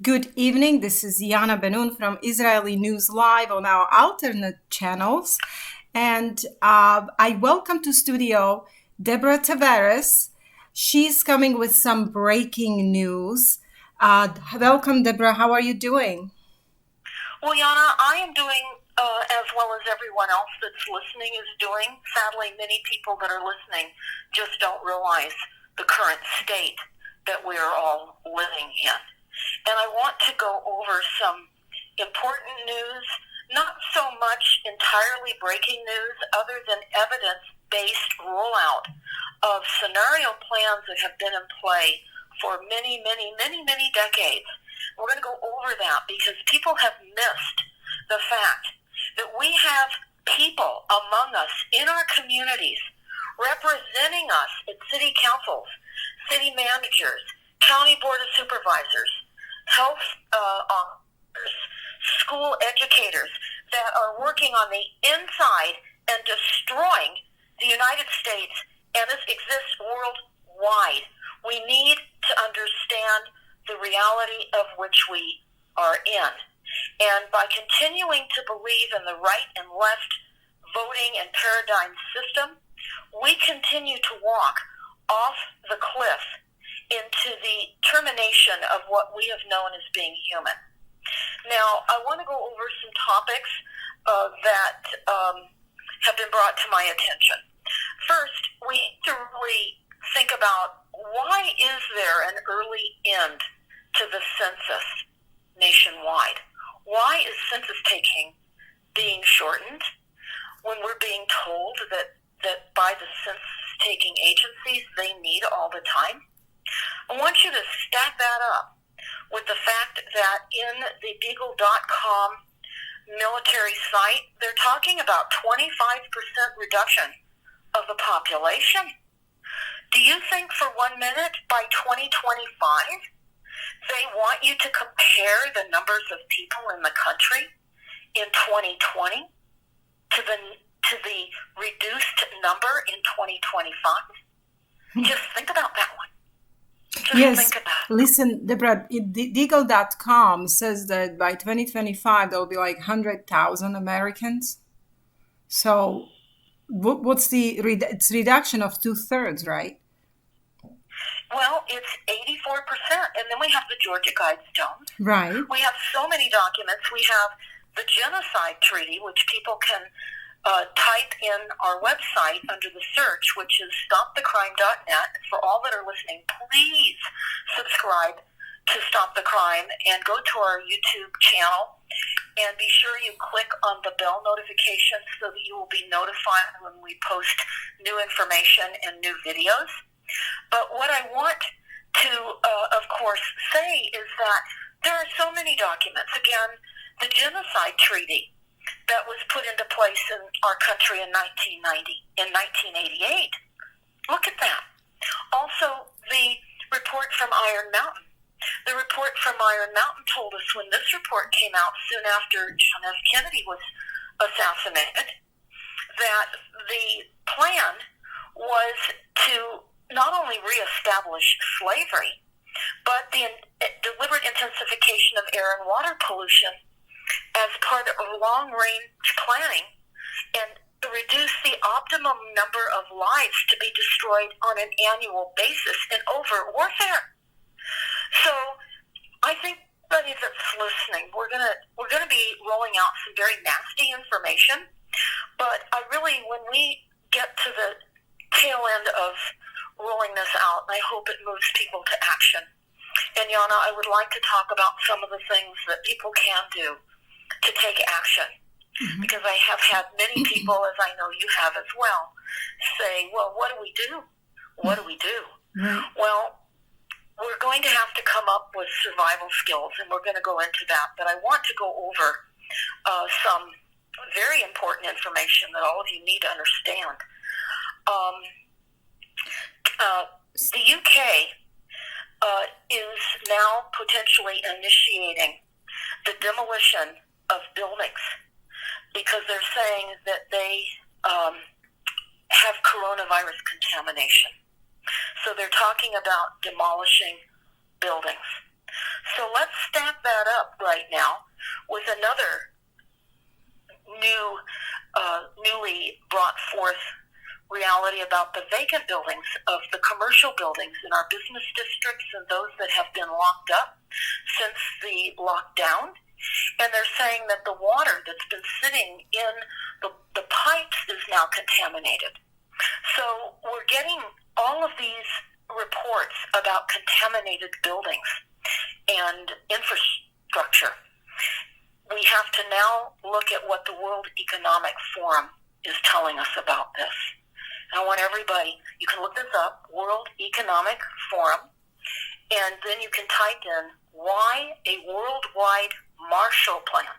Good evening. This is Yana Benoon from Israeli News Live on our alternate channels. And I welcome to studio Deborah Tavares. She's coming with some breaking news. Welcome, Deborah. How are you doing? Well, Yana, I am doing as well as everyone else that's listening is doing. Sadly, many people that are listening just don't realize the current state that we are all living in. And I want to go over some important news, not so much entirely breaking news, other than evidence-based rollout of scenario plans that have been in play for many, many, many, many decades. We're going to go over that because people have missed the fact that we have people among us in our communities representing us at city councils, city managers, county board of supervisors, health officers, school educators that are working on the inside and destroying the United States, and this exists worldwide. We need to understand the reality of which we are in. And by continuing to believe in the right and left voting and paradigm system, we continue to walk off the cliff into the termination of what we have known as being human. Now, I want to go over some topics that have been brought to my attention. First, we need to really think about why is there an early end to the census nationwide? Why is census taking being shortened when we're being told that by the census taking agencies they meet all the time? I want you to stack that up with the fact that in the Beagle.com military site, they're talking about 25% reduction of the population. Do you think for 1 minute by 2025 they want you to compare the numbers of people in the country in 2020 to the reduced number in 2025? Just think about that one. Yes, listen, Deborah, Deagle.com says that by 2025 there will be like 100,000 Americans. So what's it's reduction of 2/3, right? Well, it's 84%, and then we have the Georgia Guidestones. Right. We have so many documents. We have the Genocide Treaty, which people can type in our website under the search, which is stopthecrime.net. For all that are listening, please subscribe to Stop the Crime and go to our YouTube channel and be sure you click on the bell notification so that you will be notified when we post new information and new videos. But what I want to, of course, say is that there are so many documents. Again, the Genocide Treaty that was put into place in our country in 1988. Look at that. Also, the report from Iron Mountain. The report from Iron Mountain told us when this report came out soon after John F. Kennedy was assassinated that the plan was to not only reestablish slavery, but the deliberate intensification of air and water pollution as part of long-range planning and reduce the optimum number of lives to be destroyed on an annual basis in overt warfare. So I think anybody that's listening, we're gonna be rolling out some very nasty information, but when we get to the tail end of rolling this out, I hope it moves people to action. And Yana, I would like to talk about some of the things that people can do to take action. Mm-hmm. Because I have had many people, as I know you have as well, say, well, what do we do? What do we do? Mm-hmm. Well, we're going to have to come up with survival skills, and we're going to go into that. But I want to go over some very important information that all of you need to understand. The UK is now potentially initiating the demolition of buildings because they're saying that they have coronavirus contamination. So they're talking about demolishing buildings. So let's stack that up right now with another newly brought forth reality about the vacant buildings of the commercial buildings in our business districts and those that have been locked up since the lockdown. And they're saying that the water that's been sitting in the pipes is now contaminated. So we're getting all of these reports about contaminated buildings and infrastructure. We have to now look at what the World Economic Forum is telling us about this. And I want everybody, you can look this up, World Economic Forum, and then you can type in why a worldwide Marshall Plan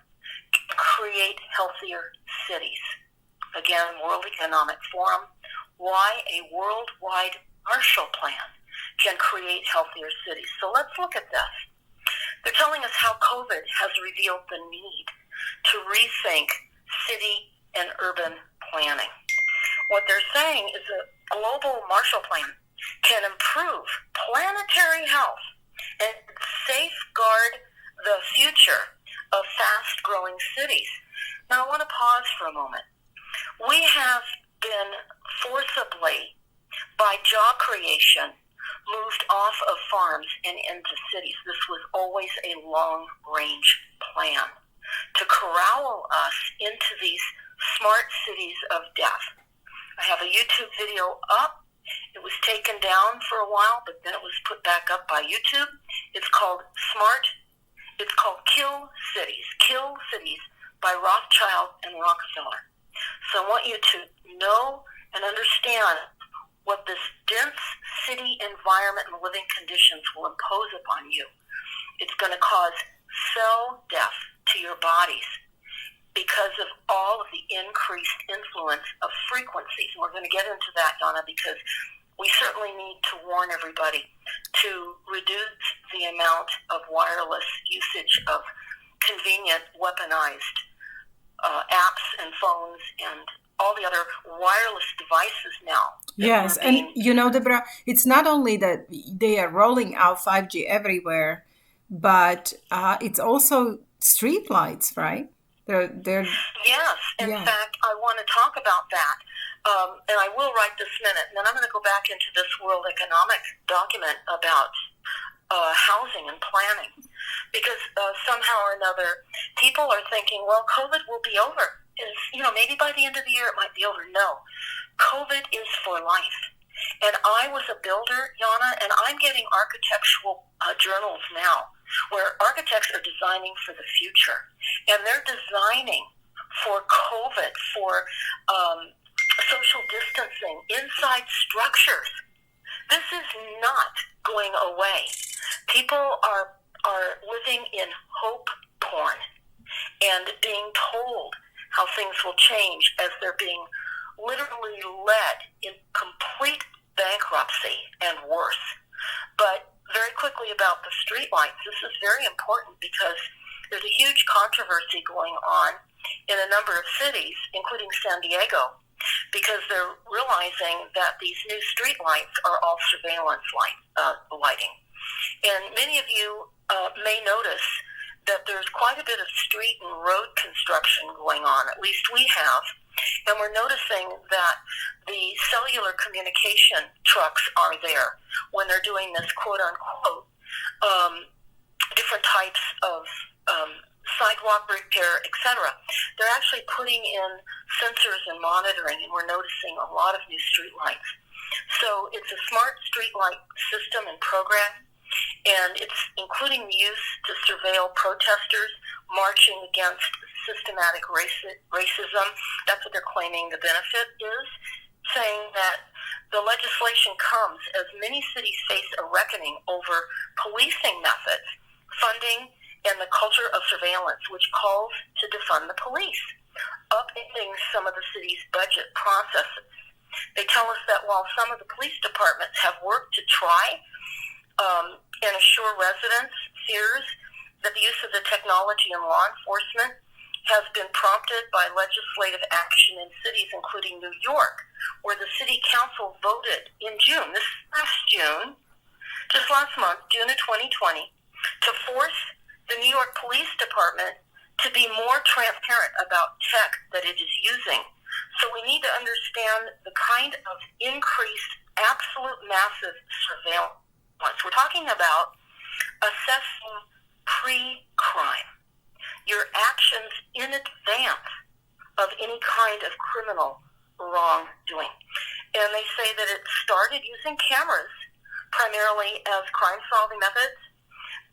can create healthier cities. Again, World Economic Forum, why a worldwide Marshall Plan can create healthier cities. So let's look at this. They're telling us how COVID has revealed the need to rethink city and urban planning. What they're saying is a global Marshall Plan can improve planetary health and safeguard the future of fast-growing cities. Now, I want to pause for a moment. We have been forcibly, by job creation, moved off of farms and into cities. This was always a long-range plan to corral us into these smart cities of death. I have a YouTube video up. It was taken down for a while, but then it was put back up by YouTube. It's called Kill Cities by Rothschild and Rockefeller. So I want you to know and understand what this dense city environment and living conditions will impose upon you. It's going to cause cell death to your bodies because of all of the increased influence of frequencies. And we're going to get into that, Yana, because we certainly need to warn everybody to reduce the amount of wireless usage of convenient, weaponized apps and phones and all the other wireless devices now. Yes, and Deborah, it's not only that they are rolling out 5G everywhere, but it's also street lights, right? Yes, in fact, I want to talk about that, and I will right this minute, and then I'm going to go back into this World Economic document about housing and planning, because somehow or another, people are thinking, well, COVID will be over. Maybe by the end of the year it might be over. No, COVID is for life. And I was a builder, Yana, and I'm getting architectural journals now where architects are designing for the future. And they're designing for COVID, for social distancing inside structures. This is not going away. People are living in hope porn and being told how things will change as they're being literally led in complete bankruptcy and worse. But very quickly about the streetlights, this is very important because there's a huge controversy going on in a number of cities, including San Diego, because they're realizing that these new streetlights are all surveillance lighting. And many of you may notice that there's quite a bit of street and road construction going on, at least we have, and we're noticing that the cellular communication trucks are there when they're doing this quote-unquote different types of sidewalk repair, etc. They're actually putting in sensors and monitoring, and we're noticing a lot of new street lights. So it's a smart street light system and program, and it's including the use to surveil protesters marching against systematic racism. That's what they're claiming the benefit is, saying that the legislation comes as many cities face a reckoning over policing methods, funding, and the culture of surveillance, which calls to defund the police, upending some of the city's budget processes. They tell us that while some of the police departments have worked to try and assure residents fears that the use of the technology in law enforcement has been prompted by legislative action in cities including New York, where the city council voted in June, just last month, June of 2020, to force the New York Police Department to be more transparent about tech that it is using. So we need to understand the kind of increased, absolute massive surveillance. We're talking about assessing pre-crime, your actions in advance of any kind of criminal wrongdoing. And they say that it started using cameras primarily as crime-solving methods,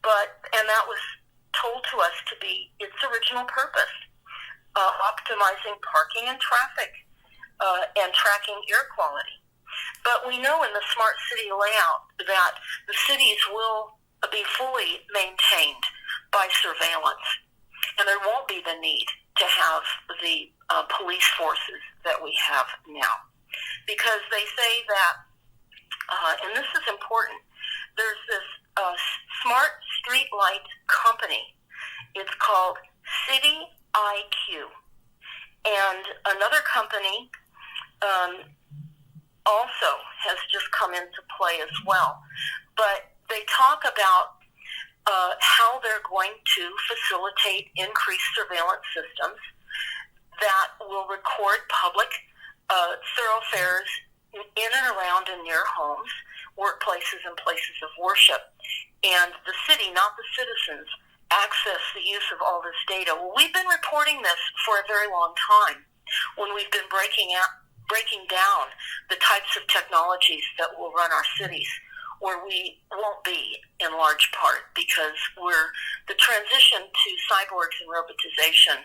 and that was told to us to be its original purpose, optimizing parking and traffic and tracking air quality. But we know in the smart city layout that the cities will be fully maintained by surveillance, and there won't be the need to have the police forces that we have now. Because they say that, and this is important, there's this smart street light company. It's called City IQ. And another company also has just come into play as well. But they talk about how they're going to facilitate increased surveillance systems that will record public thoroughfares in and around and near homes, workplaces, and places of worship. And the city, not the citizens, access the use of all this data. Well, we've been reporting this for a very long time when we've been breaking down the types of technologies that will run our cities, where we won't be in large part because the transition to cyborgs and robotization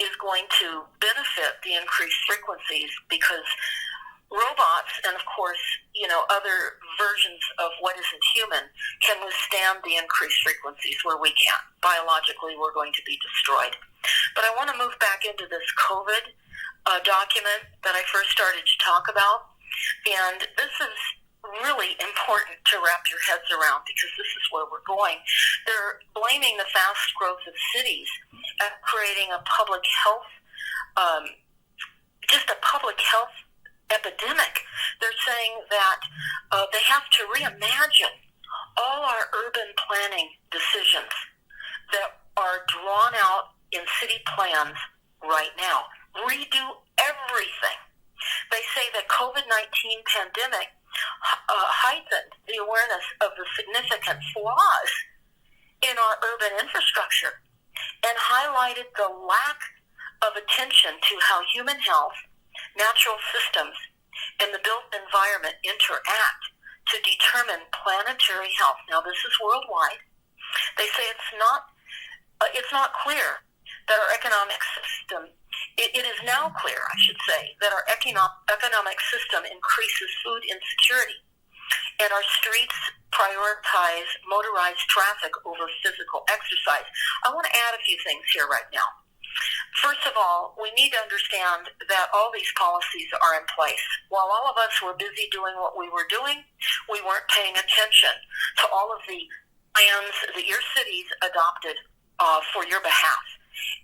is going to benefit the increased frequencies, because robots and, of course, other versions of what isn't human can withstand the increased frequencies where we can't. Biologically, we're going to be destroyed. But I want to move back into this COVID document that I first started to talk about. And this is really important to wrap your heads around, because this is where we're going. They're blaming the fast growth of cities at creating a public health, just a public health epidemic. They're saying that they have to reimagine all our urban planning decisions that are drawn out in city plans right now. Redo everything. They say that COVID-19 pandemic heightened the awareness of the significant flaws in our urban infrastructure and highlighted the lack of attention to how human health, natural systems, and the built environment interact to determine planetary health. Now, this is worldwide. They say it's not clear that our economic system, it is now clear, I should say, that our economic system increases food insecurity, and our streets prioritize motorized traffic over physical exercise. I want to add a few things here right now. First of all, we need to understand that all these policies are in place. While all of us were busy doing what we were doing, we weren't paying attention to all of the plans that your cities adopted for your behalf.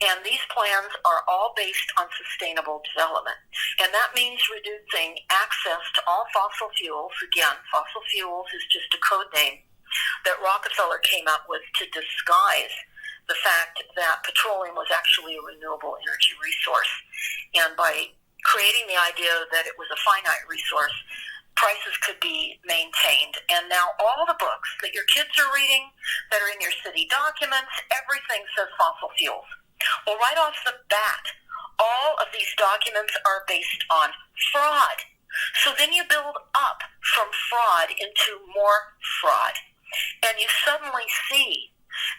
And these plans are all based on sustainable development. And that means reducing access to all fossil fuels. Again, fossil fuels is just a code name that Rockefeller came up with to disguise the fact that petroleum was actually a renewable energy resource. And by creating the idea that it was a finite resource, prices could be maintained. And now all the books that your kids are reading, that are in your city documents, everything says fossil fuels. Well, right off the bat, all of these documents are based on fraud. So then you build up from fraud into more fraud. And you suddenly see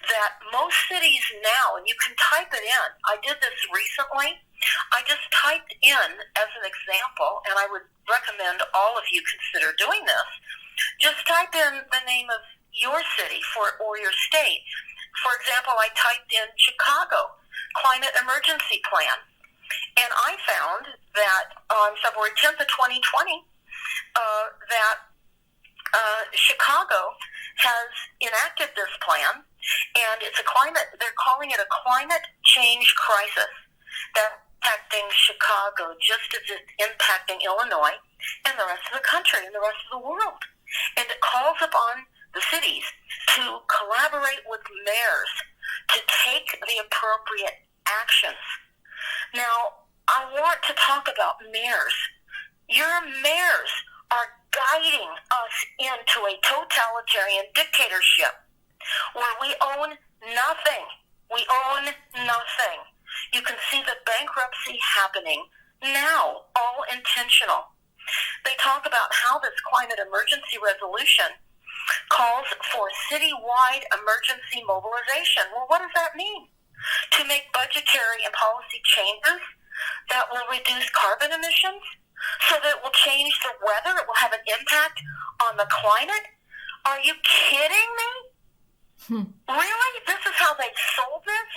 that most cities now, and you can type it in. I did this recently. I just typed in as an example, and I would recommend all of you consider doing this. Just type in the name of your city or your state. For example, I typed in Chicago Climate Emergency Plan, and I found that on February 10th of 2020, that Chicago has enacted this plan, and they're calling it a climate change crisis that's impacting Chicago just as it's impacting Illinois and the rest of the country and the rest of the world. And it calls upon the cities, to collaborate with mayors to take the appropriate actions. Now, I want to talk about mayors. Your mayors are guiding us into a totalitarian dictatorship where we own nothing. We own nothing. You can see the bankruptcy happening now, all intentional. They talk about how this climate emergency resolution calls for citywide emergency mobilization. Well, what does that mean? To make budgetary and policy changes that will reduce carbon emissions so that it will change the weather, it will have an impact on the climate? Are you kidding me? Really? This is how they sold this?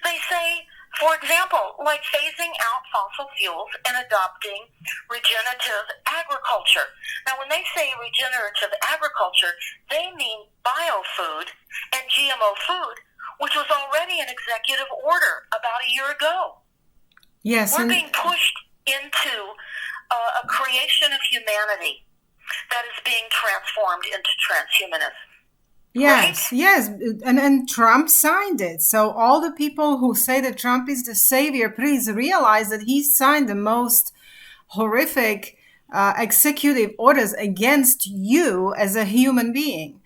They say, for example, like phasing out fossil fuels and adopting regenerative agriculture. Now, when they say regenerative agriculture, they mean biofood and GMO food, which was already an executive order about a year ago. Yes. We're being pushed into a creation of humanity that is being transformed into transhumanism. Yes, right? yes, and Trump signed it. So all the people who say that Trump is the savior, please realize that he signed the most horrific executive orders against you as a human being.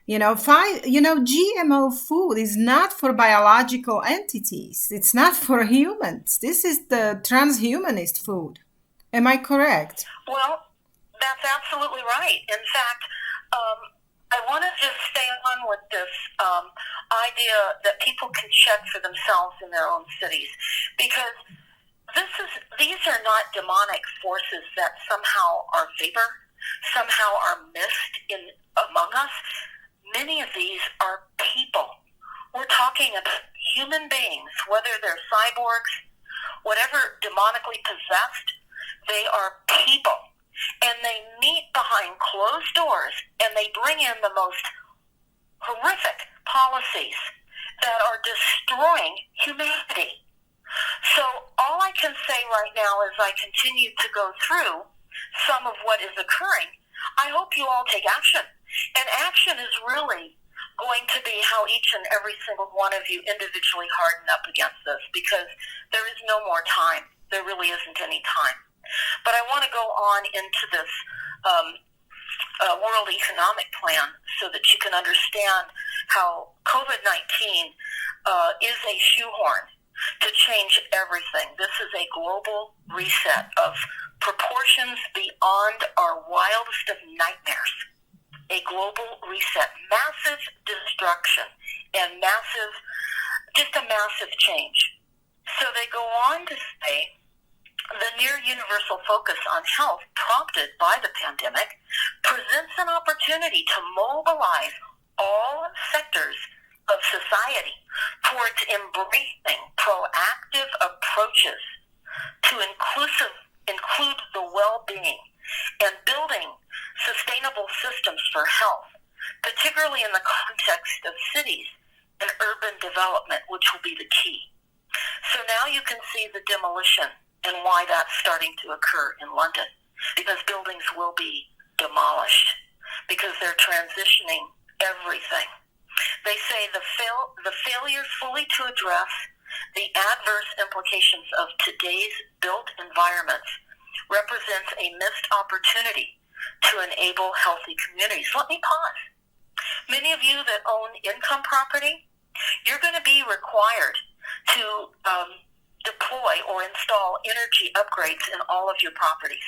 GMO food is not for biological entities. It's not for humans. This is the transhumanist food. Am I correct? Well, that's absolutely right. In fact, I want to just stay on with this idea that people can check for themselves in their own cities, because these are not demonic forces that somehow are vapor, somehow are mist among us. Many of these are people. We're talking about human beings, whether they're cyborgs, whatever demonically possessed, they are people. And they meet behind closed doors, and they bring in the most horrific policies that are destroying humanity. So all I can say right now as I continue to go through some of what is occurring, I hope you all take action. And action is really going to be how each and every single one of you individually harden up against this, because there is no more time. There really isn't any time. But I want to go on into this World Economic Plan so that you can understand how COVID-19 is a shoehorn to change everything. This is a global reset of proportions beyond our wildest of nightmares. A global reset, massive destruction, and just a massive change. So they go on to say, the near universal focus on health prompted by the pandemic presents an opportunity to mobilize all sectors of society towards embracing proactive approaches to include the well-being and building sustainable systems for health, particularly in the context of cities and urban development, which will be the key. So now you can see the demolition and why that's starting to occur in London, because buildings will be demolished, because they're transitioning everything. They say the failure fully to address the adverse implications of today's built environments represents a missed opportunity to enable healthy communities. Let me pause. Many of you that own income property, you're going to be required to deploy or install energy upgrades in all of your properties.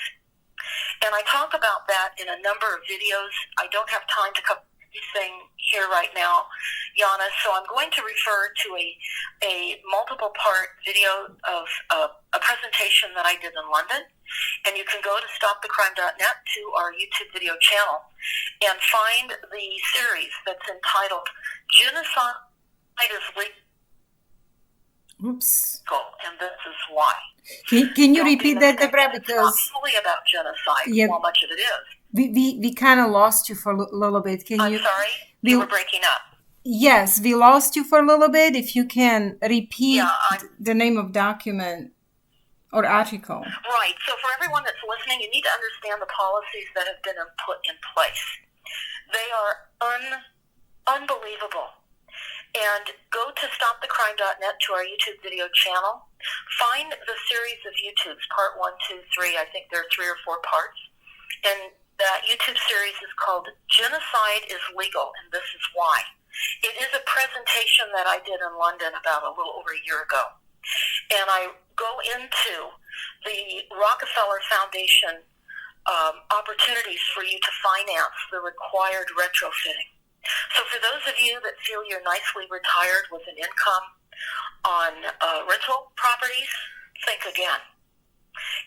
And I talk about that in a number of videos. I don't have time to cover everything here right now, Yana, so I'm going to refer to a multiple part video of a presentation that I did in London. And you can go to stopthecrime.net to our YouTube video channel and find the series that's entitled Genocide is Legal. Oops. And this is why. Can you repeat that, Deborah? Because it's not fully about genocide, while much of it is. We kind of lost you for a little bit. I'm sorry? You were breaking up. Yes, we lost you for a little bit. If you can repeat the name of document or article. Right. So for everyone that's listening, you need to understand the policies that have been put in place. They are unbelievable. And go to stopthecrime.net to our YouTube video channel. Find the series of YouTubes, part 1, 2, 3. I think there are 3 or 4 parts. And that YouTube series is called Genocide is Legal, and This is Why. It is a presentation that I did in London about a little over a year ago. And I go into the Rockefeller Foundation opportunities for you to finance the required retrofitting. So for those of you that feel you're nicely retired with an income on rental properties, think again.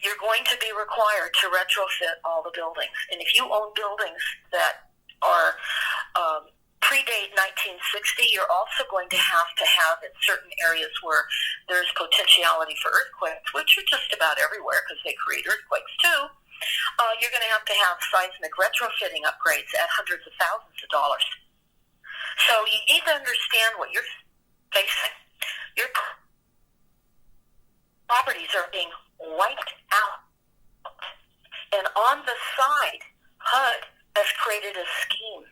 You're going to be required to retrofit all the buildings. And if you own buildings that are predate 1960, you're also going to have in certain areas where there's potentiality for earthquakes, which are just about everywhere because they create earthquakes too. You're going to have seismic retrofitting upgrades at hundreds of thousands of dollars. So you need to understand what you're facing. Your properties are being wiped out. And on the side, HUD has created a scheme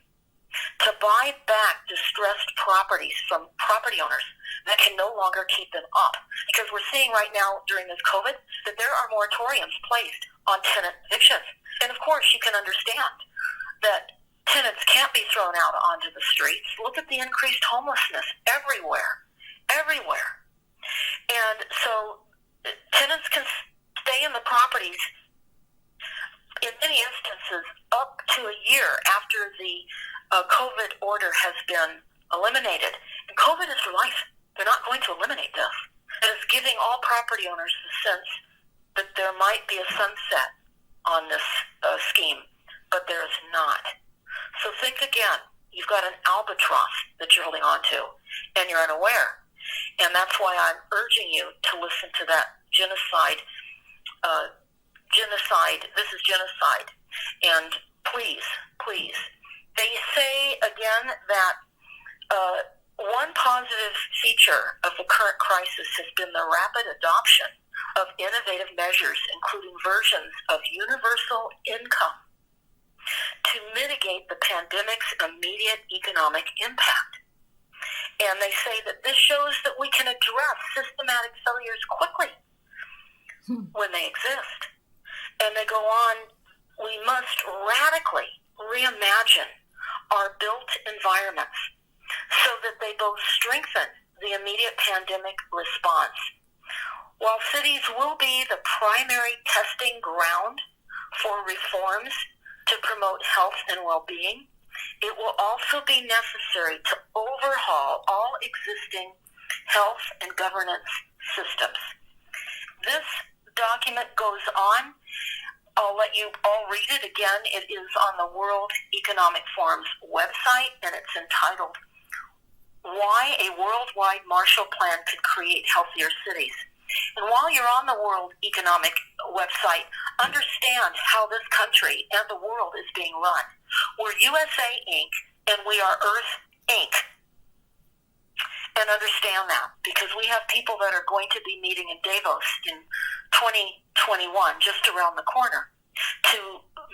to buy back distressed properties from property owners that can no longer keep them up. Because we're seeing right now during this COVID that there are moratoriums placed on tenant evictions. And of course you can understand that tenants can't be thrown out onto the streets. Look at the increased homelessness everywhere. And so tenants can stay in the properties in many instances up to a year after the COVID order has been eliminated. And COVID is for life. They're not going to eliminate this. It is giving all property owners the sense that there might be a sunset on this scheme, but there is not. So think again. You've got an albatross that you're holding on to, and you're unaware. And that's why I'm urging you to listen to that genocide. This is genocide. And please, they say again that one positive feature of the current crisis has been the rapid adoption of innovative measures, including versions of universal income, to mitigate the pandemic's immediate economic impact. And they say that this shows that we can address systematic failures quickly when they exist. And they go on, we must radically reimagine our built environments so that they both strengthen the immediate pandemic response. While cities will be the primary testing ground for reforms to promote health and well-being, it will also be necessary to overhaul all existing health and governance systems. This document goes on. I'll let you all read it again. It is on the World Economic Forum's website, and it's entitled, Why a Worldwide Marshall Plan Could Create Healthier Cities. And while you're on the World Economic website, understand how this country and the world is being run. We're USA Inc., and we are Earth Inc. And understand that, because we have people that are going to be meeting in Davos in 2021, just around the corner, to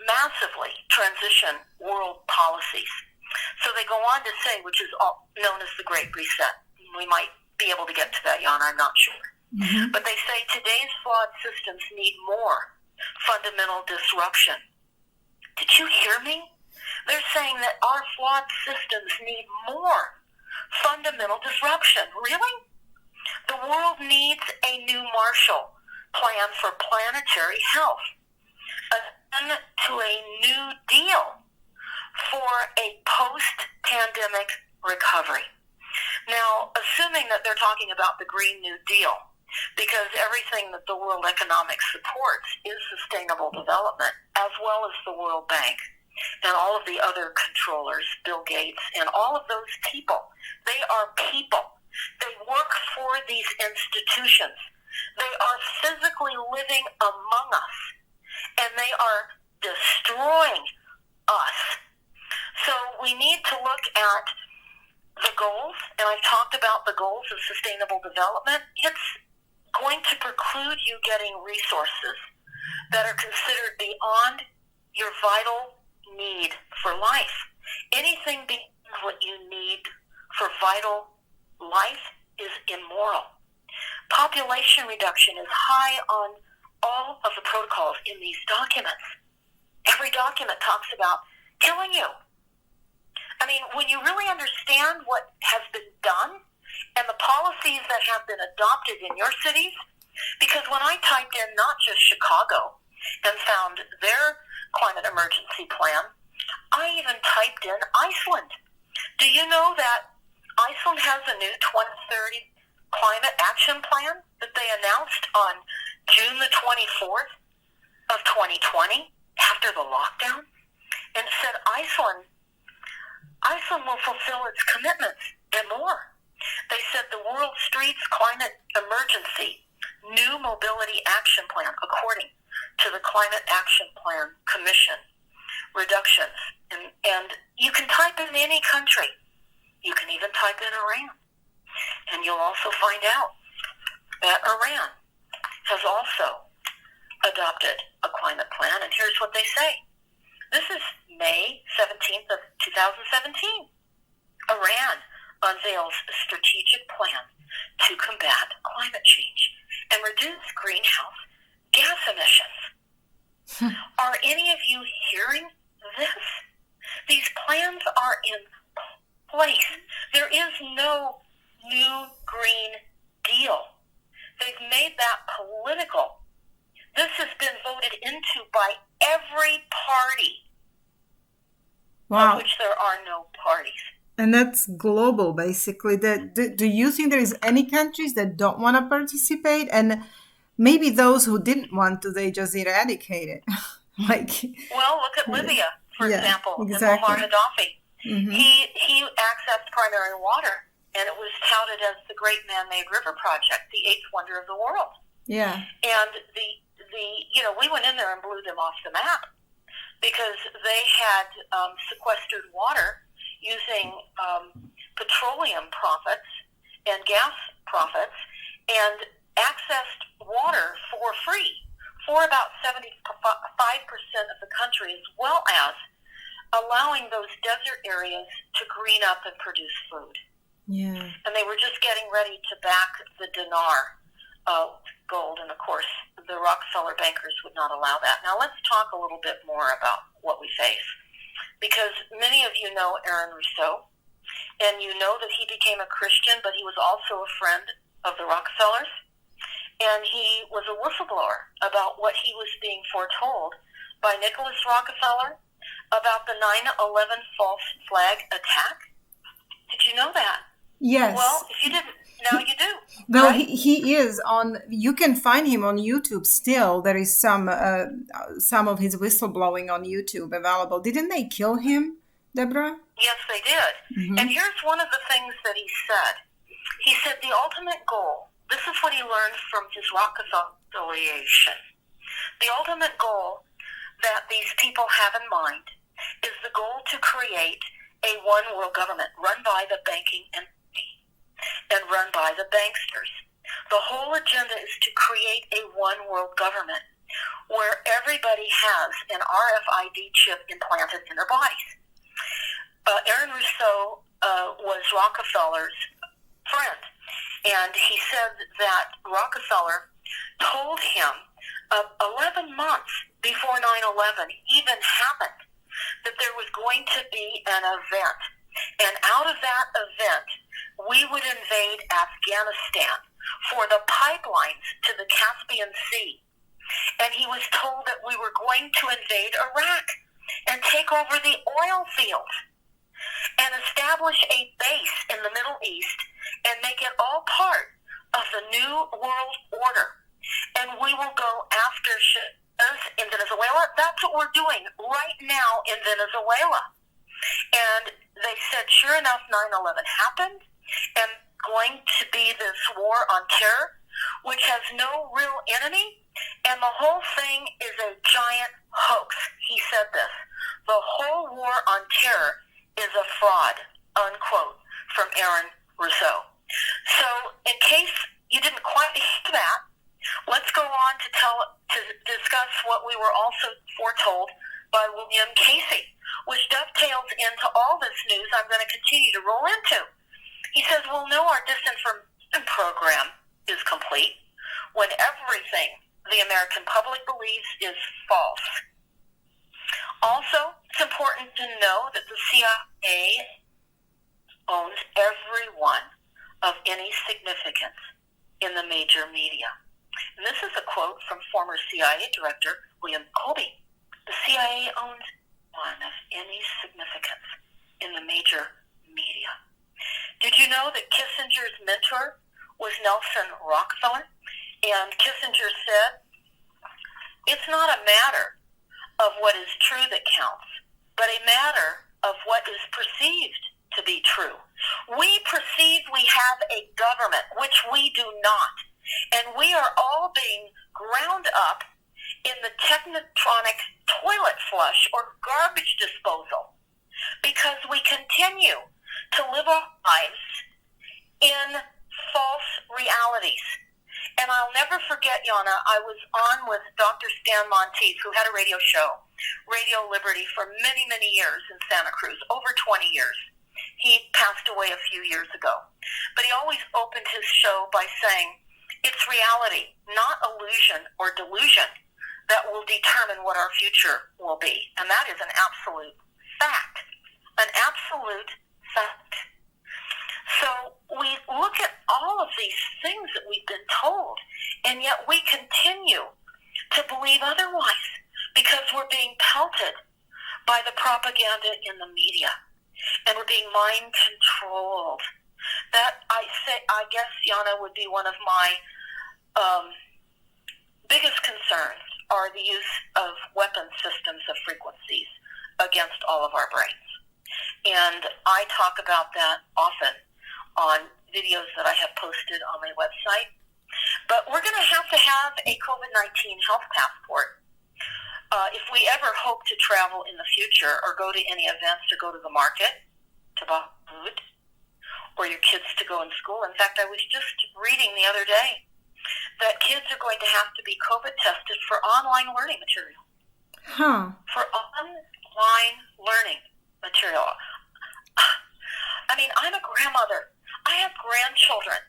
massively transition world policies. So they go on to say, which is known as the Great Reset. We might be able to get to that, Jan, I'm not sure. Mm-hmm. But they say today's flawed systems need more fundamental disruption. Did you hear me? They're saying that our flawed systems need more fundamental disruption. Really? The world needs a new Marshall Plan for planetary health, to a new deal for a post-pandemic recovery. Now, assuming that they're talking about the Green New Deal, because everything that the World Economic supports is sustainable development, as well as the World Bank and all of the other controllers, Bill Gates, and all of those people. They are people. They work for these institutions. They are physically living among us, and they are destroying us. So we need to look at the goals, and I've talked about the goals of sustainable development. It's going to preclude you getting resources that are considered beyond your vital need for life. Anything beyond what you need for vital life is immoral. Population reduction is high on all of the protocols in these documents. Every document talks about killing you. I mean, when you really understand what has been done and the policies that have been adopted in your cities, because when I typed in not just Chicago and found their climate emergency plan, I even typed in Iceland. Do you know that Iceland has a new 2030 climate action plan that they announced on June the 24th of 2020 after the lockdown? And it said Iceland will fulfill its commitments and more. They said the World Streets Climate Emergency New Mobility Action Plan, according to the Climate Action Plan Commission, reductions. And you can type in any country. You can even type in Iran. And you'll also find out that Iran has also adopted a climate plan. And here's what they say. This is May 17th of 2017. Iran unveils a strategic plan to combat climate change and reduce greenhouse gas emissions. Are any of you hearing this? These plans are in place. There is no new Green Deal. They've made that political. This has been voted into by every party, wow, of which there are no parties. And that's global, basically. Do you think there is any countries that don't want to participate? And maybe those who didn't want to, they just eradicated. Well, look at Libya, for example, exactly. and Muammar Gaddafi. Mm-hmm. He accessed primary water, and it was touted as the Great Man-Made River Project, the eighth wonder of the world. Yeah. And we went in there and blew them off the map because they had sequestered water using petroleum profits and gas profits and accessed water for free for about 75% of the country, as well as allowing those desert areas to green up and produce food. Yeah. And they were just getting ready to back the dinar gold, and of course the Rockefeller bankers would not allow that. Now let's talk a little bit more about what we face, because many of you know Aaron Rousseau, and you know that he became a Christian, but he was also a friend of the Rockefellers, and he was a whistleblower about what he was being foretold by Nicholas Rockefeller about the 9/11 false flag attack. Did you know that? Yes. Well, if you didn't, now you do. Well, right? he is on. You can find him on YouTube still. There is some of his whistleblowing on YouTube available. Didn't they kill him, Deborah? Yes, they did. Mm-hmm. And here's one of the things that he said. He said the ultimate goal, this is what he learned from his Rockefeller affiliation. The ultimate goal that these people have in mind is the goal to create a one world government run by the banking entity and run by the banksters. The whole agenda is to create a one world government where everybody has an RFID chip implanted in their bodies. Aaron Rousseau was Rockefeller's friend, and he said that Rockefeller told him 11 months before 9/11 even happened that there was going to be an event, and out of that event we would invade Afghanistan for the pipelines to the Caspian Sea, and he was told that we were going to invade Iraq and take over the oil fields and establish a base in the Middle East and make it all part of the new world order. And we will go after shias in Venezuela. That's what we're doing right now in Venezuela. And they said, sure enough, 9/11 happened, and going to be this war on terror, which has no real enemy, and the whole thing is a giant hoax. He said this. The whole war on terror is a fraud, unquote, from Aaron Rousseau. So in case you didn't quite hear that, let's go on to discuss what we were also foretold by William Casey, which dovetails dovetails into all this news I'm going to continue to roll into. He says, well, no, our disinformation program is complete when everything the American public believes is false. Also, it's important to know that the CIA owns every one of any significance in the major media. And this is a quote from former CIA Director William Colby. The CIA owns one of any significance in the major media. Did you know that Kissinger's mentor was Nelson Rockefeller? And Kissinger said, it's not a matter of what is true that counts, but a matter of what is perceived to be true. We perceive we have a government, which we do not. And we are all being ground up in the technotronic toilet flush or garbage disposal because we continue to live our lives in false realities. And I'll never forget, Yana, I was on with Dr. Stan Monteith, who had a radio show, Radio Liberty, for many, many years in Santa Cruz, over 20 years. He passed away a few years ago. But he always opened his show by saying, it's reality, not illusion or delusion, that will determine what our future will be. And that is an absolute fact. An absolute fact. So we look at all of these things that we've been told, and yet we continue to believe otherwise because we're being pelted by the propaganda in the media, and we're being mind controlled. That, I guess, Yana, would be one of my biggest concerns, are the use of weapon systems of frequencies against all of our brains. And I talk about that often on videos that I have posted on my website. But we're going to have a COVID-19 health passport if we ever hope to travel in the future or go to any events or go to the market to buy food or your kids to go in school. In fact, I was just reading the other day that kids are going to have to be COVID tested for online learning material. For online learning material. I mean, I'm a grandmother. I have grandchildren.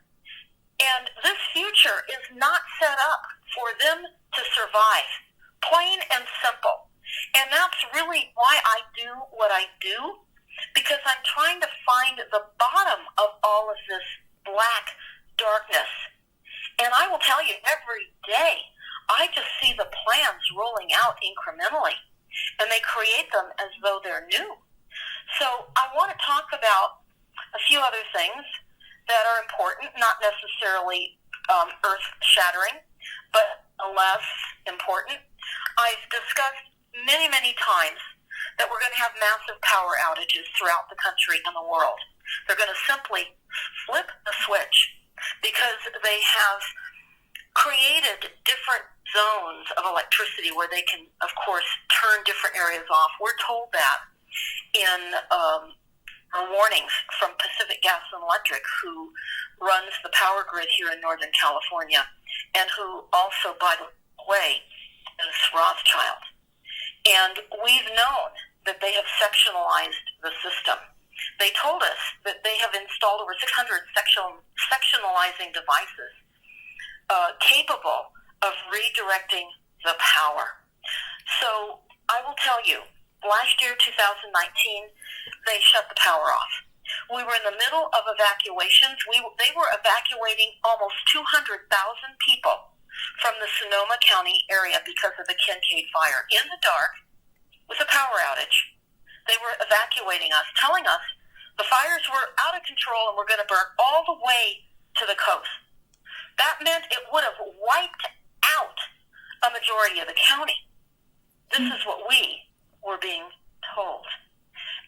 And this future is not set up for them to survive. Plain and simple. And that's really why I do what I do, because I'm trying to find the bottom of all of this black darkness. And I will tell you, every day, I just see the plans rolling out incrementally. And they create them as though they're new. So I want to talk about a few other things that are important, not necessarily earth-shattering, but less important. I've discussed many, many times that we're going to have massive power outages throughout the country and the world. They're going to simply flip the switch because they have created different zones of electricity where they can, of course, turn different areas off. We're told that in warnings from Pacific Gas and Electric, who runs the power grid here in Northern California, and who also, by the way, is Rothschild. And we've known that they have sectionalized the system. They told us that they have installed over 600 sectionalizing devices capable of redirecting the power. So I will tell you, last year, 2019, they shut the power off. We were in the middle of evacuations. They were evacuating almost 200,000 people from the Sonoma County area because of the Kincaid fire. In the dark, with a power outage, they were evacuating us, telling us the fires were out of control and were going to burn all the way to the coast. That meant it would have wiped out a majority of the county. This is what we were being told.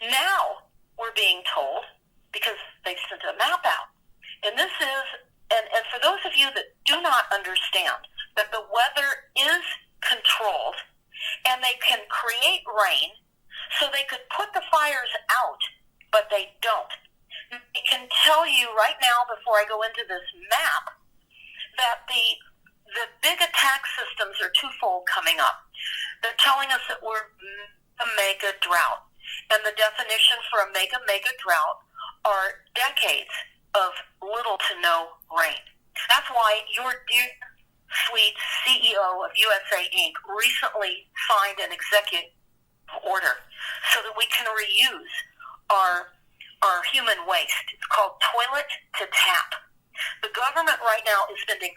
Now we're being told, because they sent a map out, and this is, and for those of you that do not understand that the weather is controlled and they can create rain so they could put the fires out, but they don't. I can tell you right now, before I go into this map, that the big attack systems are twofold coming up. They're telling us that we're a mega drought. And the definition for a mega drought are decades of little to no rain. That's why your dear, sweet CEO of USA Inc. recently signed an executive order so that we can reuse our human waste. It's called toilet to tap. The government right now is spending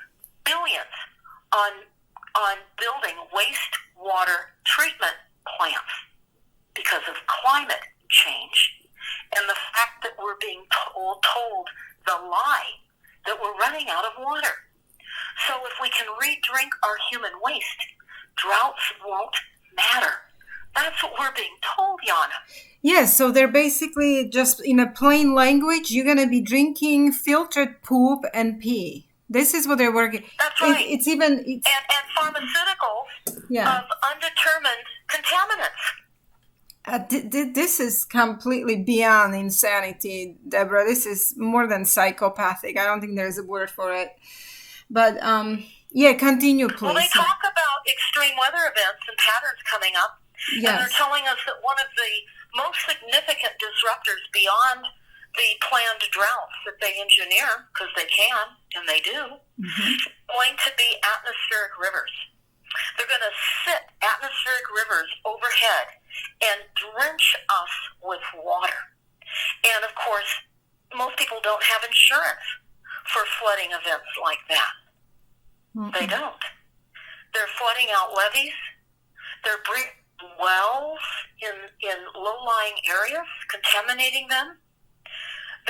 billions on building wastewater treatment plants because of climate change and the fact that we're being told the lie that we're running out of water. So if we can re-drink our human waste, droughts won't matter. That's what we're being told, Yana. Yes, so they're basically just in a plain language, you're going to be drinking filtered poop and pee. This is what they're working. That's right. And pharmaceuticals of undetermined contaminants. This is completely beyond insanity, Deborah. This is more than psychopathic. I don't think there's a word for it. But, continue, please. Well, they talk about extreme weather events and patterns coming up. Yes. And they're telling us that one of the most significant disruptors beyond the planned droughts that they engineer, because they can, and they do, is going to be atmospheric rivers. They're going to sit atmospheric rivers overhead and drench us with water. And, of course, most people don't have insurance for flooding events like that. They don't. They're flooding out levees. They're breaking wells in low-lying areas, contaminating them.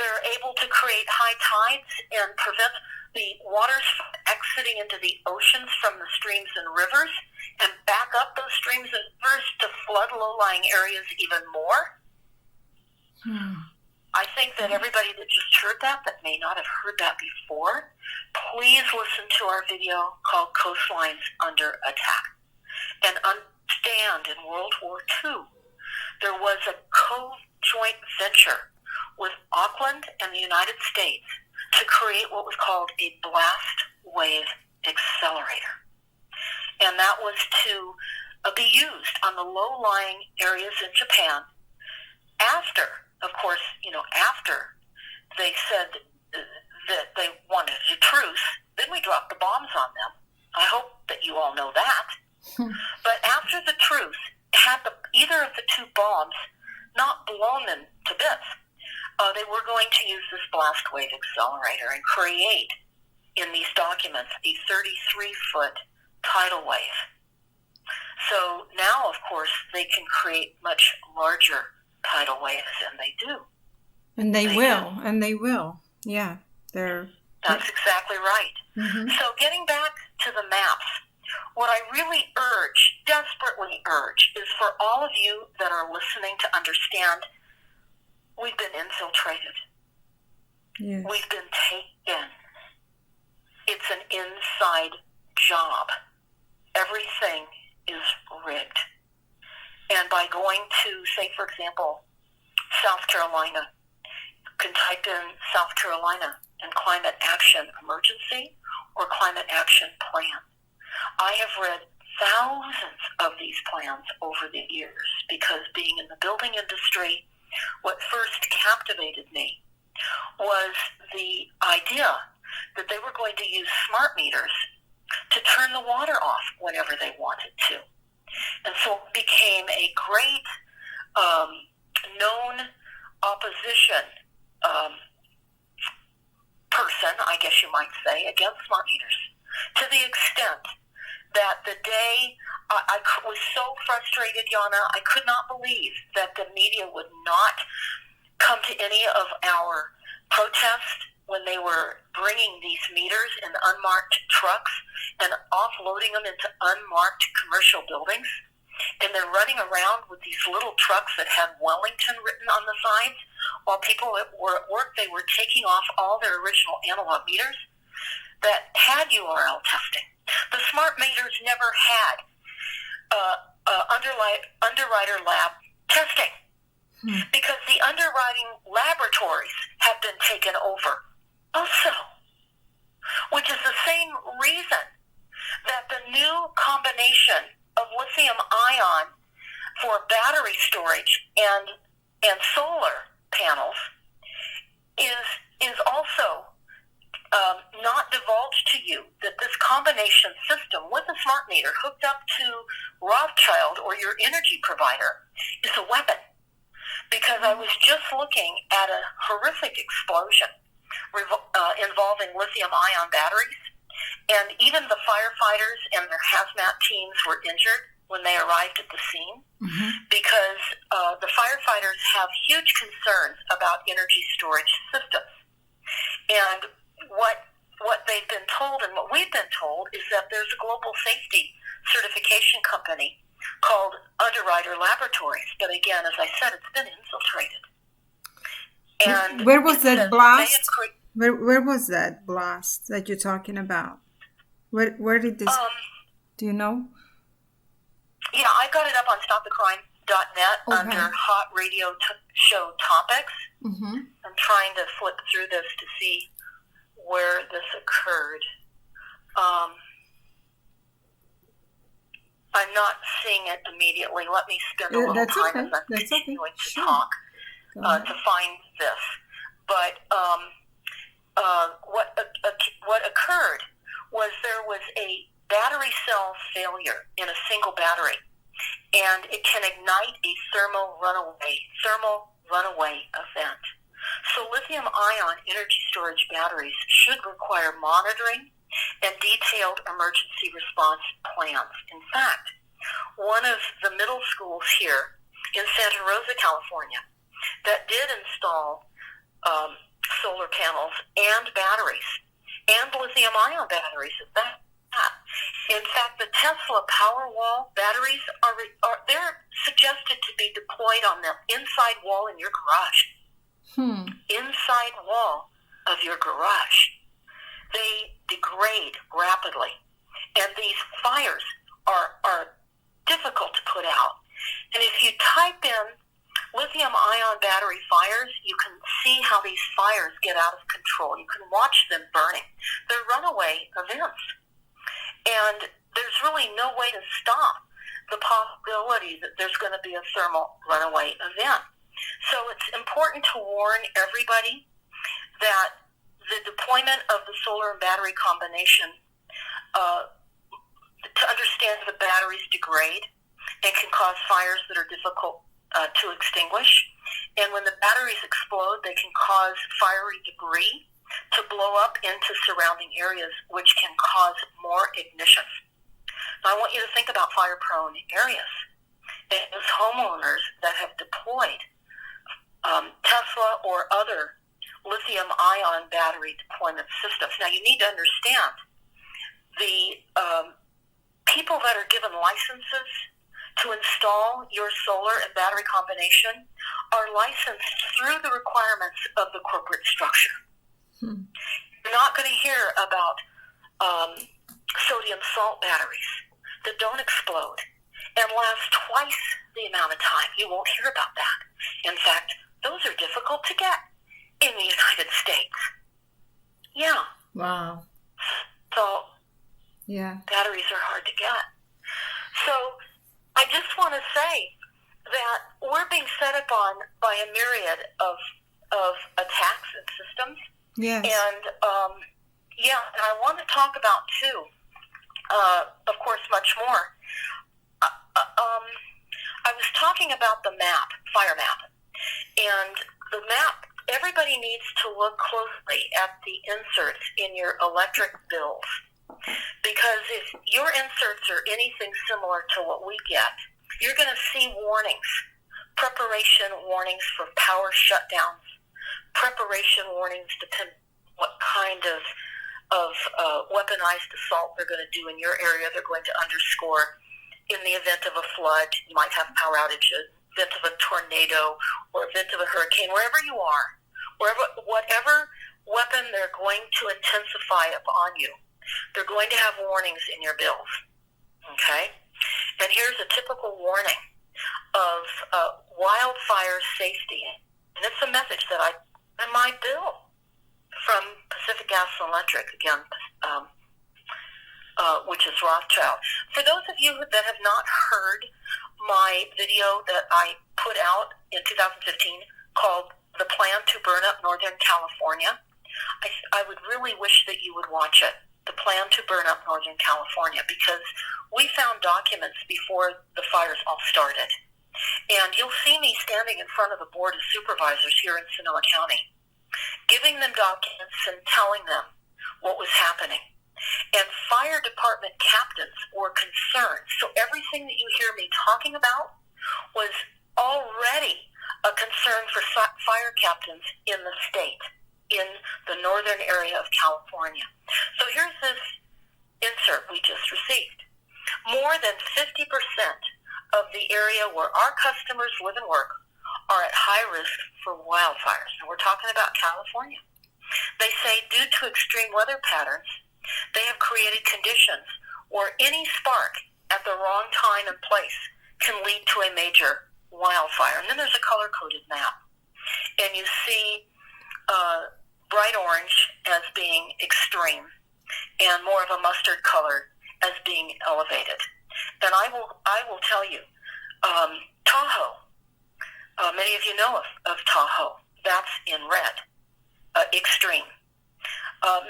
They're able to create high tides and prevent the waters from exiting into the oceans from the streams and rivers and back up those streams and rivers to flood low-lying areas even more. I think that everybody that just heard that may not have heard that before, please listen to our video called Coastlines Under Attack. And understand, in World War II, there was a co-joint venture with Auckland and the United States to create what was called a blast wave accelerator. And that was to be used on the low-lying areas in Japan after, of course, after they said that they wanted a truce, then we dropped the bombs on them. I hope that you all know that. But after the truce, had either of the two bombs not blown them to bits, they were going to use this blast wave accelerator and create, in these documents, a 33-foot tidal wave. So now, of course, they can create much larger tidal waves, and they do. And they will. Yeah. That's exactly right. So getting back to the maps, what I really desperately urge, is for all of you that are listening to understand we've been infiltrated. Yes. We've been taken. It's an inside job. Everything is rigged. And by going to, say, for example, South Carolina, you can type in South Carolina and climate action emergency or climate action plan. I have read thousands of these plans over the years because being in the building industry, what first captivated me was the idea that they were going to use smart meters to turn the water off whenever they wanted to. And so it became a great known opposition person, I guess you might say, against smart meters, to the extent that the day I was so frustrated, Yana, I could not believe that the media would not come to any of our protests when they were bringing these meters in unmarked trucks and offloading them into unmarked commercial buildings. And they're running around with these little trucks that had Wellington written on the sides. While people were at work, they were taking off all their original analog meters that had URL testing. The smart meters never had underwriter lab testing because the underwriting laboratories have been taken over also, which is the same reason that the new combination of lithium ion for battery battery storage and solar panels is also not divulged to you that this combination system with a smart meter hooked up to Rothschild or your energy provider is a weapon. Because I was just looking at a horrific explosion involving lithium-ion batteries, and even the firefighters and their hazmat teams were injured when they arrived at the scene, because the firefighters have huge concerns about energy storage systems. And what they've been told and what we've been told is that there's a global safety certification company called Underwriter Laboratories. But again, as I said, it's been infiltrated. And where was that blast? Where was that blast that you're talking about? Where did this? Do you know? Yeah, I got it up on stopthecrime.net under Hot Radio Show Topics. I'm trying to flip through this to see where this occurred. I'm not seeing it immediately. Let me spend a little time as I'm continuing to talk to find this. But what occurred was there was a battery cell failure in a single battery, and it can ignite a thermal runaway event. So lithium-ion energy storage batteries should require monitoring and detailed emergency response plans. In fact, one of the middle schools here in Santa Rosa, California, that did install solar panels and batteries, and lithium-ion batteries at that. In fact, the Tesla Powerwall batteries they're suggested to be deployed on the inside wall in your garage. Inside wall of your garage. They degrade rapidly, and these fires are difficult to put out. And if you type in lithium-ion battery fires, you can see how these fires get out of control. You can watch them burning. They're runaway events. And there's really no way to stop the possibility that there's going to be a thermal runaway event. So it's important to warn everybody that the deployment of the solar and battery combination, to understand the batteries degrade and can cause fires that are difficult to extinguish. And when the batteries explode, they can cause fiery debris to blow up into surrounding areas, which can cause more ignitions. Now, I want you to think about fire-prone areas. Those homeowners that have deployed Tesla or other lithium-ion battery deployment systems. Now, you need to understand the people that are given licenses to install your solar and battery combination are licensed through the requirements of the corporate structure. You're not going to hear about sodium salt batteries that don't explode and last twice the amount of time. You won't hear about that. In fact, those are difficult to get in the United States. Yeah. Wow. So, yeah, batteries are hard to get. So, I just want to say that we're being set upon by a myriad of attacks and systems. Yes. And, and I want to talk about, too, of course, much more. I was talking about the map, fire map. And the map, everybody needs to look closely at the inserts in your electric bills. Because if your inserts are anything similar to what we get, you're going to see warnings, preparation warnings for power shutdowns, preparation warnings depending on what kind of weaponized assault they're going to do in your area. They're going to underscore in the event of a flood, you might have power outages, event of a tornado, or event of a hurricane, wherever you are, whatever weapon they're going to intensify upon you, they're going to have warnings in your bills. Okay? And here's a typical warning of wildfire safety. And it's a message that I in my bill from Pacific Gas and Electric, again, which is Rothschild. For those of you that have not heard my video that I put out in 2015 called The Plan to Burn Up Northern California. I would really wish that you would watch it, The Plan to Burn Up Northern California, because we found documents before the fires all started. And you'll see me standing in front of the Board of Supervisors here in Sonoma County, giving them documents and telling them what was happening. And fire department captains were concerned. So everything that you hear me talking about was already a concern for fire captains in the state, in the northern area of California. So here's this insert we just received. More than 50% of the area where our customers live and work are at high risk for wildfires. And we're talking about California. They say due to extreme weather patterns, they have created conditions where any spark at the wrong time and place can lead to a major wildfire. And then there's a color-coded map. And you see bright orange as being extreme and more of a mustard color as being elevated. And I will tell you, Tahoe, many of you know of Tahoe. That's in red, extreme.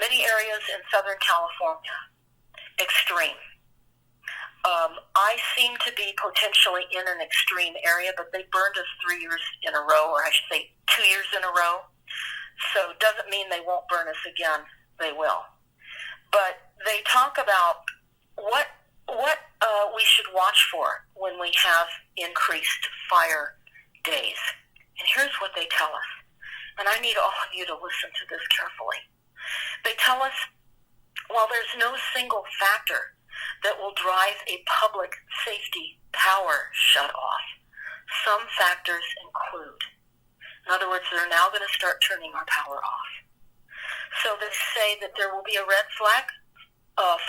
Many areas in Southern California, extreme. I seem to be potentially in an extreme area, but they burned us 3 years in a row, or I should say 2 years in a row. So it doesn't mean they won't burn us again. They will. But they talk about what we should watch for when we have increased fire days. And here's what they tell us. And I need all of you to listen to this carefully. They tell us, while there's no single factor that will drive a public safety power shutoff, some factors include. In other words, they're now going to start turning our power off. So they say that there will be a red flag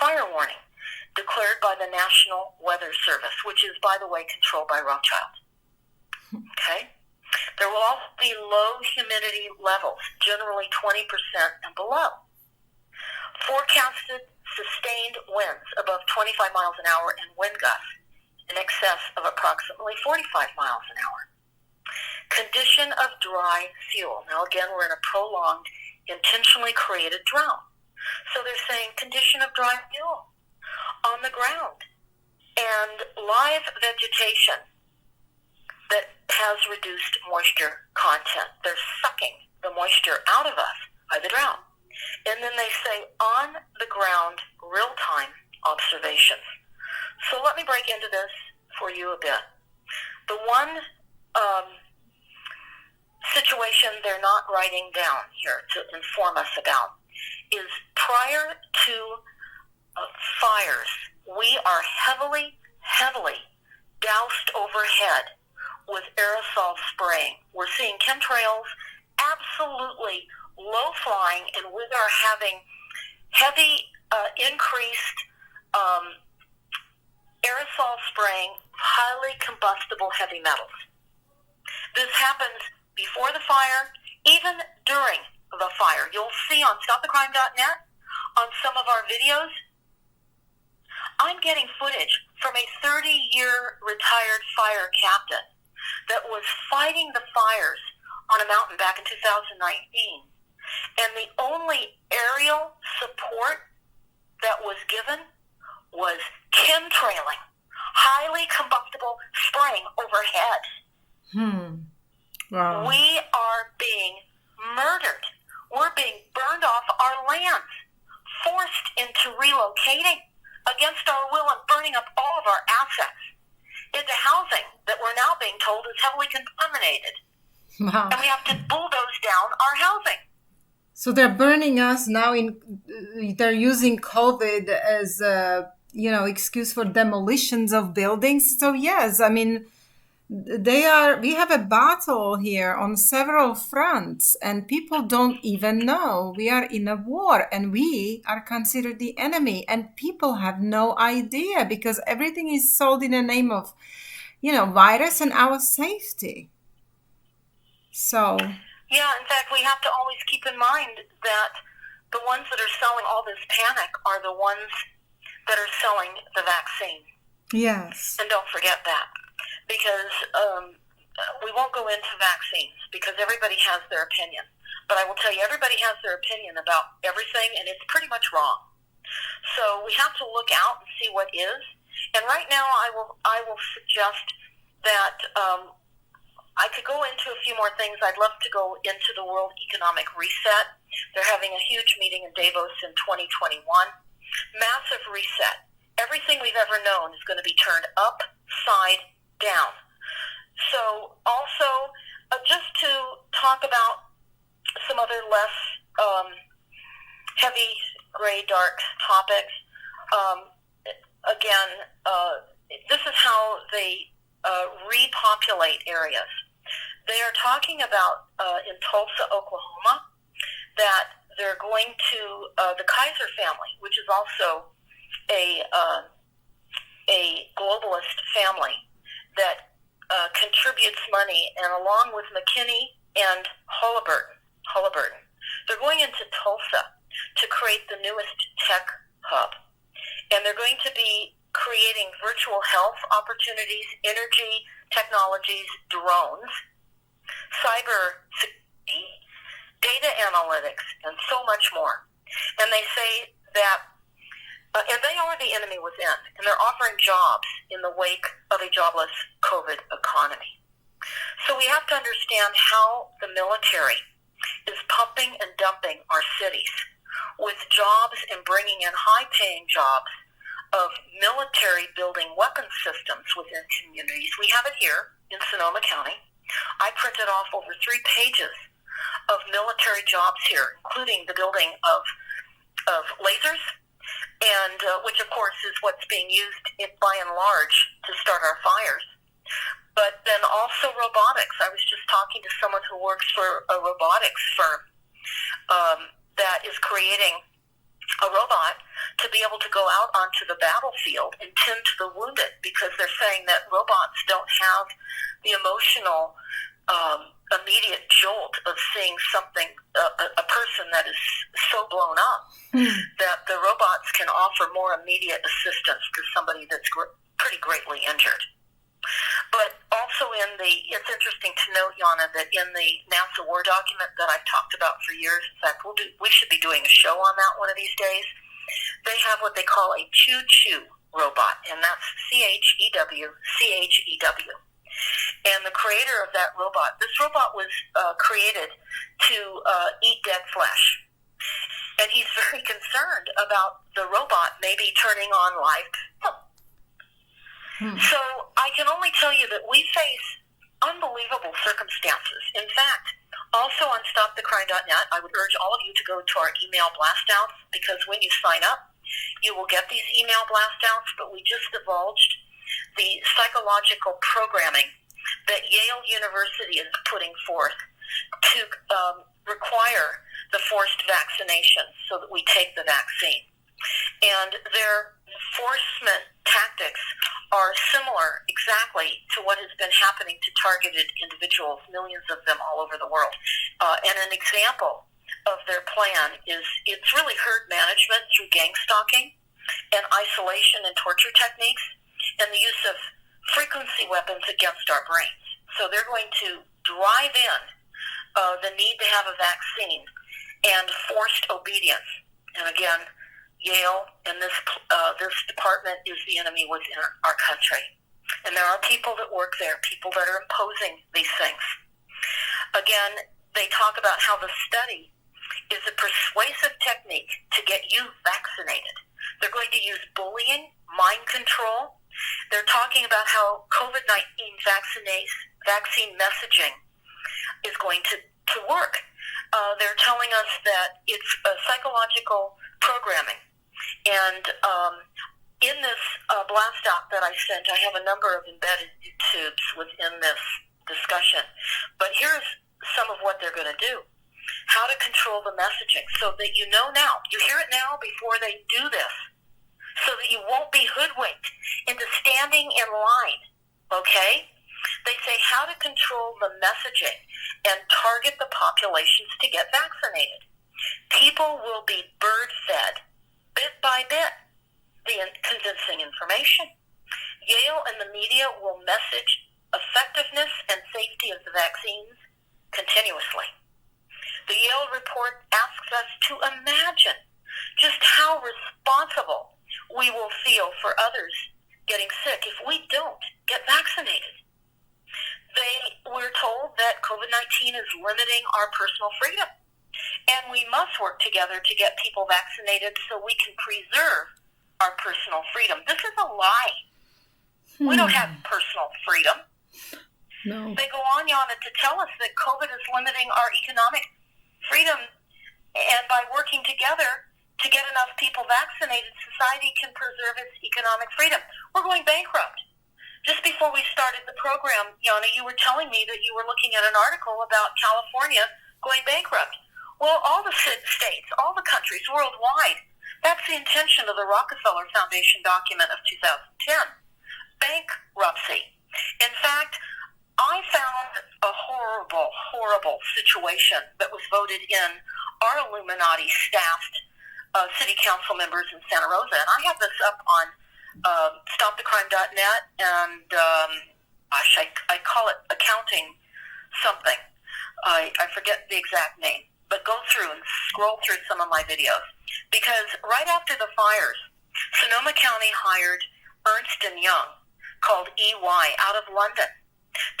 fire warning declared by the National Weather Service, which is, by the way, controlled by Rothschild. Okay? There will also be low humidity levels, generally 20% and below. Forecasted sustained winds above 25 miles an hour and wind gusts in excess of approximately 45 miles an hour. Condition of dry fuel. Now, again, we're in a prolonged, intentionally created drought. So they're saying condition of dry fuel on the ground and live vegetation that has reduced moisture content. They're sucking the moisture out of us by the drought. And then they say on the ground, real-time observations. So let me break into this for you a bit. The one situation they're not writing down here to inform us about is prior to fires, we are heavily doused overhead with aerosol spraying. We're seeing chemtrails absolutely low-flying, and we are having heavy, increased aerosol spraying of highly combustible heavy metals. This happens before the fire, even during the fire. You'll see on stopthecrime.net, on some of our videos, I'm getting footage from a 30-year retired fire captain that was fighting the fires on a mountain back in 2019. And the only aerial support that was given was chemtrailing, highly combustible spraying overhead. Wow. We are being murdered. We're being burned off our lands, forced into relocating against our will and burning up all of our assets into housing that we're now being told is heavily contaminated. Wow. And we have to bulldoze down our housing. So they're burning us now. They're using COVID as excuse for demolitions of buildings. So yes, I mean, we have a battle here on several fronts, and people don't even know we are in a war, and we are considered the enemy, and people have no idea because everything is sold in the name of, virus and our safety. So. Yeah, in fact, we have to always keep in mind that the ones that are selling all this panic are the ones that are selling the vaccine. Yes. And don't forget that. because we won't go into vaccines because everybody has their opinion. But I will tell you, everybody has their opinion about everything, and it's pretty much wrong. So we have to look out and see what is. And right now, I will suggest that I could go into a few more things. I'd love to go into the World Economic Reset. They're having a huge meeting in Davos in 2021. Massive reset. Everything we've ever known is going to be turned upside down. So also, just to talk about some other less heavy, gray, dark topics, again, this is how they repopulate areas. They are talking about in Tulsa, Oklahoma, that they're going to the Kaiser family, which is also a globalist family that contributes money, and along with McKinney and Halliburton, they're going into Tulsa to create the newest tech hub, and they're going to be creating virtual health opportunities, energy technologies, drones, cyber security, data analytics, and so much more. And they say that, and they are the enemy within, and they're offering jobs in the wake of a jobless COVID economy. So we have to understand how the military is pumping and dumping our cities with jobs and bringing in high-paying jobs of military building weapon systems within communities. We have it here in Sonoma County. I printed off over 3 pages of military jobs here, including the building of lasers, and which of course is what's being used by and large to start our fires. But then also robotics. I was just talking to someone who works for a robotics firm that is creating a robot to be able to go out onto the battlefield and tend to the wounded, because they're saying that robots don't have the emotional immediate jolt of seeing something, a person that is so blown up, that the robots can offer more immediate assistance to somebody that's pretty greatly injured. But also it's interesting to note, Yana, that in the NASA War document that I've talked about for years, in fact, we should be doing a show on that one of these days, they have what they call a choo-choo robot, and that's CHEW. And the creator of that robot, this robot was created to eat dead flesh. And he's very concerned about the robot maybe turning on live. So I can only tell you that we face unbelievable circumstances. In fact, also on StopTheCrime.net, I would urge all of you to go to our email blast outs, because when you sign up, you will get these email blast outs. But we just divulged the psychological programming that Yale University is putting forth to require the forced vaccination so that we take the vaccine. And their enforcement tactics are similar exactly to what has been happening to targeted individuals, millions of them all over the world. And an example of their plan is it's really herd management through gang stalking and isolation and torture techniques, and the use of frequency weapons against our brains. So they're going to drive in the need to have a vaccine and forced obedience. And again, Yale and this department is the enemy within our country. And there are people that work there, people that are imposing these things. Again, they talk about how the study is a persuasive technique to get you vaccinated. They're going to use bullying, mind control. They're talking about how COVID-19 vaccine messaging is going to work. They're telling us that it's psychological programming. And in this blast out that I sent, I have a number of embedded YouTubes within this discussion. But here's some of what they're going to do. How to control the messaging so that you know now. You hear it now before they do this, so that you won't be hoodwinked into standing in line, okay? They say how to control the messaging and target the populations to get vaccinated. People will be bird-fed, bit by bit, the convincing information. Yale and the media will message effectiveness and safety of the vaccines continuously. The Yale report asks us to imagine just how responsible we will feel for others getting sick if we don't get vaccinated. We're told that COVID-19 is limiting our personal freedom, and we must work together to get people vaccinated so we can preserve our personal freedom. This is a lie. We don't have personal freedom. No. They go on, Yana, to tell us that COVID is limiting our economic freedom, and by working together to get enough people vaccinated, society can preserve its economic freedom. We're going bankrupt. Just before we started the program, Yana, you were telling me that you were looking at an article about California going bankrupt. Well, all the states, all the countries worldwide, that's the intention of the Rockefeller Foundation document of 2010. Bankruptcy. In fact, I found a horrible, horrible situation that was voted in our Illuminati staffed city council members in Santa Rosa. And I have this up on stopthecrime.net, and I call it accounting something. I forget the exact name. But go through and scroll through some of my videos. Because right after the fires, Sonoma County hired Ernst & Young, called EY, out of London,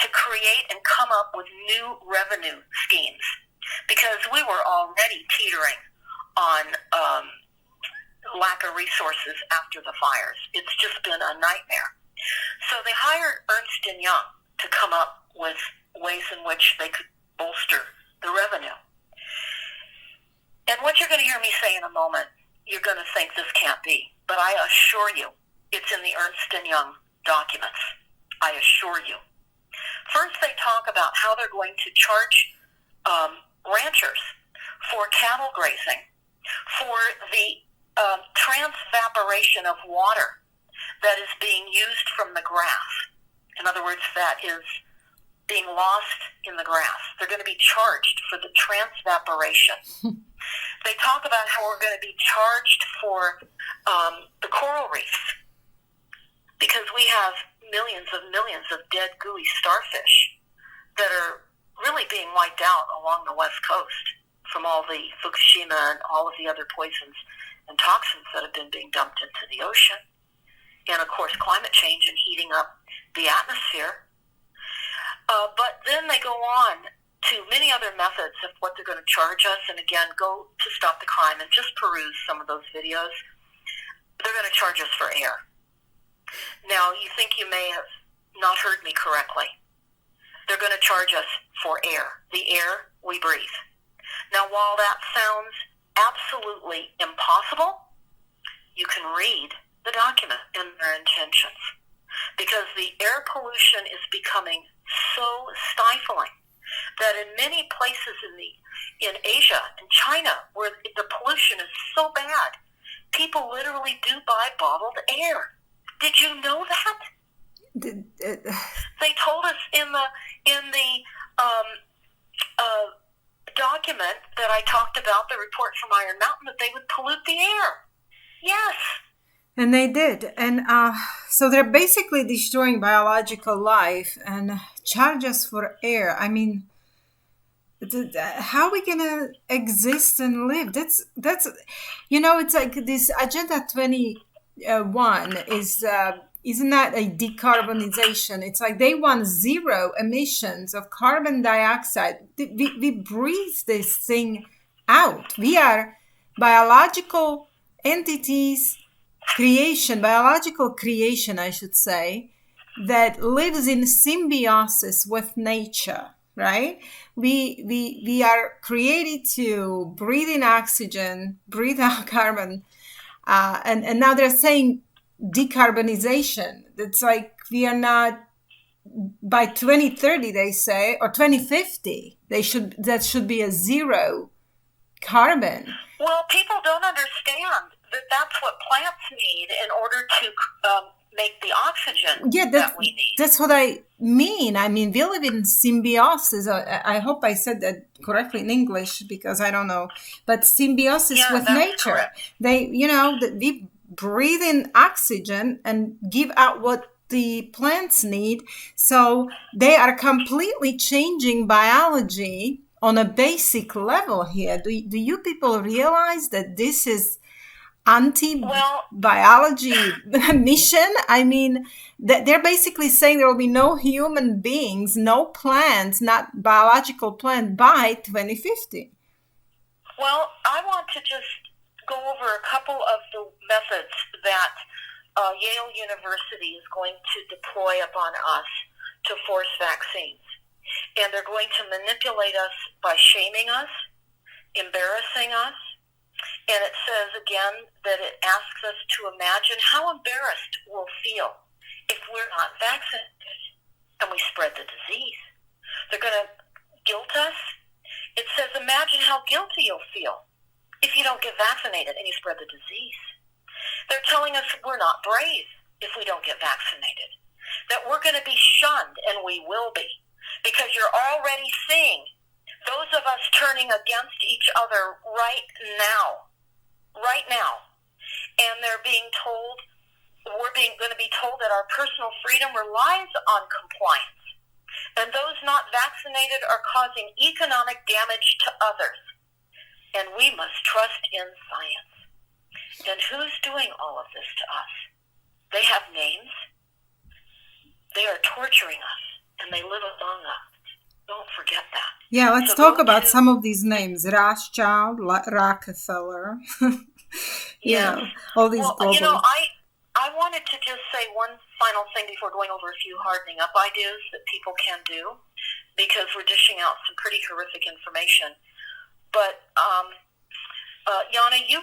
to create and come up with new revenue schemes. Because we were already teetering on lack of resources after the fires. It's just been a nightmare. So they hired Ernst & Young to come up with ways in which they could bolster the revenue. And what you're going to hear me say in a moment, you're going to think this can't be. But I assure you, it's in the Ernst & Young documents. I assure you. First, they talk about how they're going to charge ranchers for cattle grazing for the transvaporation of water that is being used from the grass. In other words, that is being lost in the grass. They're going to be charged for the transvaporation. They talk about how we're going to be charged for the coral reefs, because we have millions of dead gooey starfish that are really being wiped out along the West Coast from all the Fukushima and all of the other poisons and toxins that have been being dumped into the ocean. And, of course, climate change and heating up the atmosphere. But then they go on to many other methods of what they're going to charge us. And, again, go to Stop the Crime and just peruse some of those videos. They're going to charge us for air. Now, you think you may have not heard me correctly. They're going to charge us for air, the air we breathe. Now, while that sounds absolutely impossible, you can read the document and their intentions, because the air pollution is becoming so stifling that in many places in Asia and China, where the pollution is so bad, people literally do buy bottled air. Did you know that? They told us in the document that I talked about, the report from Iron Mountain, that they would pollute the air. Yes. And they did. And so they're basically destroying biological life and charge us for air. I mean, how are we going to exist and live? That's it's like this Agenda 21 is... isn't that a decarbonization? It's like they want zero emissions of carbon dioxide. We breathe this thing out. We are biological entities, biological creation, I should say, that lives in symbiosis with nature, right? We are created to breathe in oxygen, breathe out carbon, and now they're saying decarbonization. It's like we are not, by 2030 they say, or 2050 that should be a zero carbon. Well, people don't understand that that's what plants need in order to make the oxygen that we need. That's what I mean. I mean, we live in symbiosis. I hope I said that correctly in English, because I don't know, but symbiosis with nature. Correct. We breathe in oxygen and give out what the plants need. So they are completely changing biology on a basic level here. Do you people realize that this is anti-biology mission? I mean, they're basically saying there will be no human beings, no plants, not biological plant by 2050. Well, I want to just go over a couple of the methods that Yale University is going to deploy upon us to force vaccines. And they're going to manipulate us by shaming us, embarrassing us. And it says, again, that it asks us to imagine how embarrassed we'll feel if we're not vaccinated and we spread the disease. They're going to guilt us. It says, imagine how guilty you'll feel if you don't get vaccinated and you spread the disease. They're telling us we're not brave if we don't get vaccinated, that we're going to be shunned, and we will be, because you're already seeing those of us turning against each other right now. And they're being told, going to be told that our personal freedom relies on compliance. And those not vaccinated are causing economic damage to others. And we must trust in science. And who's doing all of this to us? They have names. They are torturing us, and they live among us. Don't forget that. Yeah, let's talk about some of these names. Rothschild, Rockefeller. All these global... I wanted to just say one final thing before going over a few hardening up ideas that people can do, because we're dishing out some pretty horrific information. But, Yana, you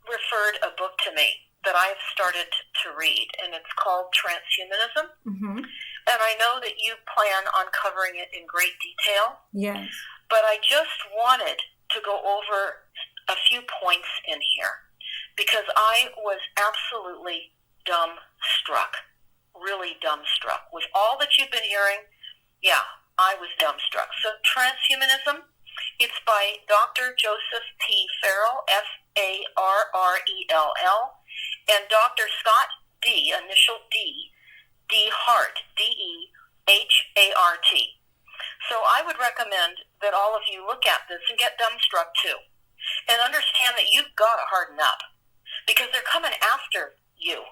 referred a book to me that I've started to read, and it's called Transhumanism. Mm-hmm. And I know that you plan on covering it in great detail. Yes. But I just wanted to go over a few points in here, because I was absolutely really dumbstruck. With all that you've been hearing, yeah, I was dumbstruck. So Transhumanism, it's by Dr. Joseph P. Farrell, Farrell, and Dr. Scott D., initial D. Hart, Dehart. So I would recommend that all of you look at this and get dumbstruck too, and understand that you've got to harden up, because they're coming after you.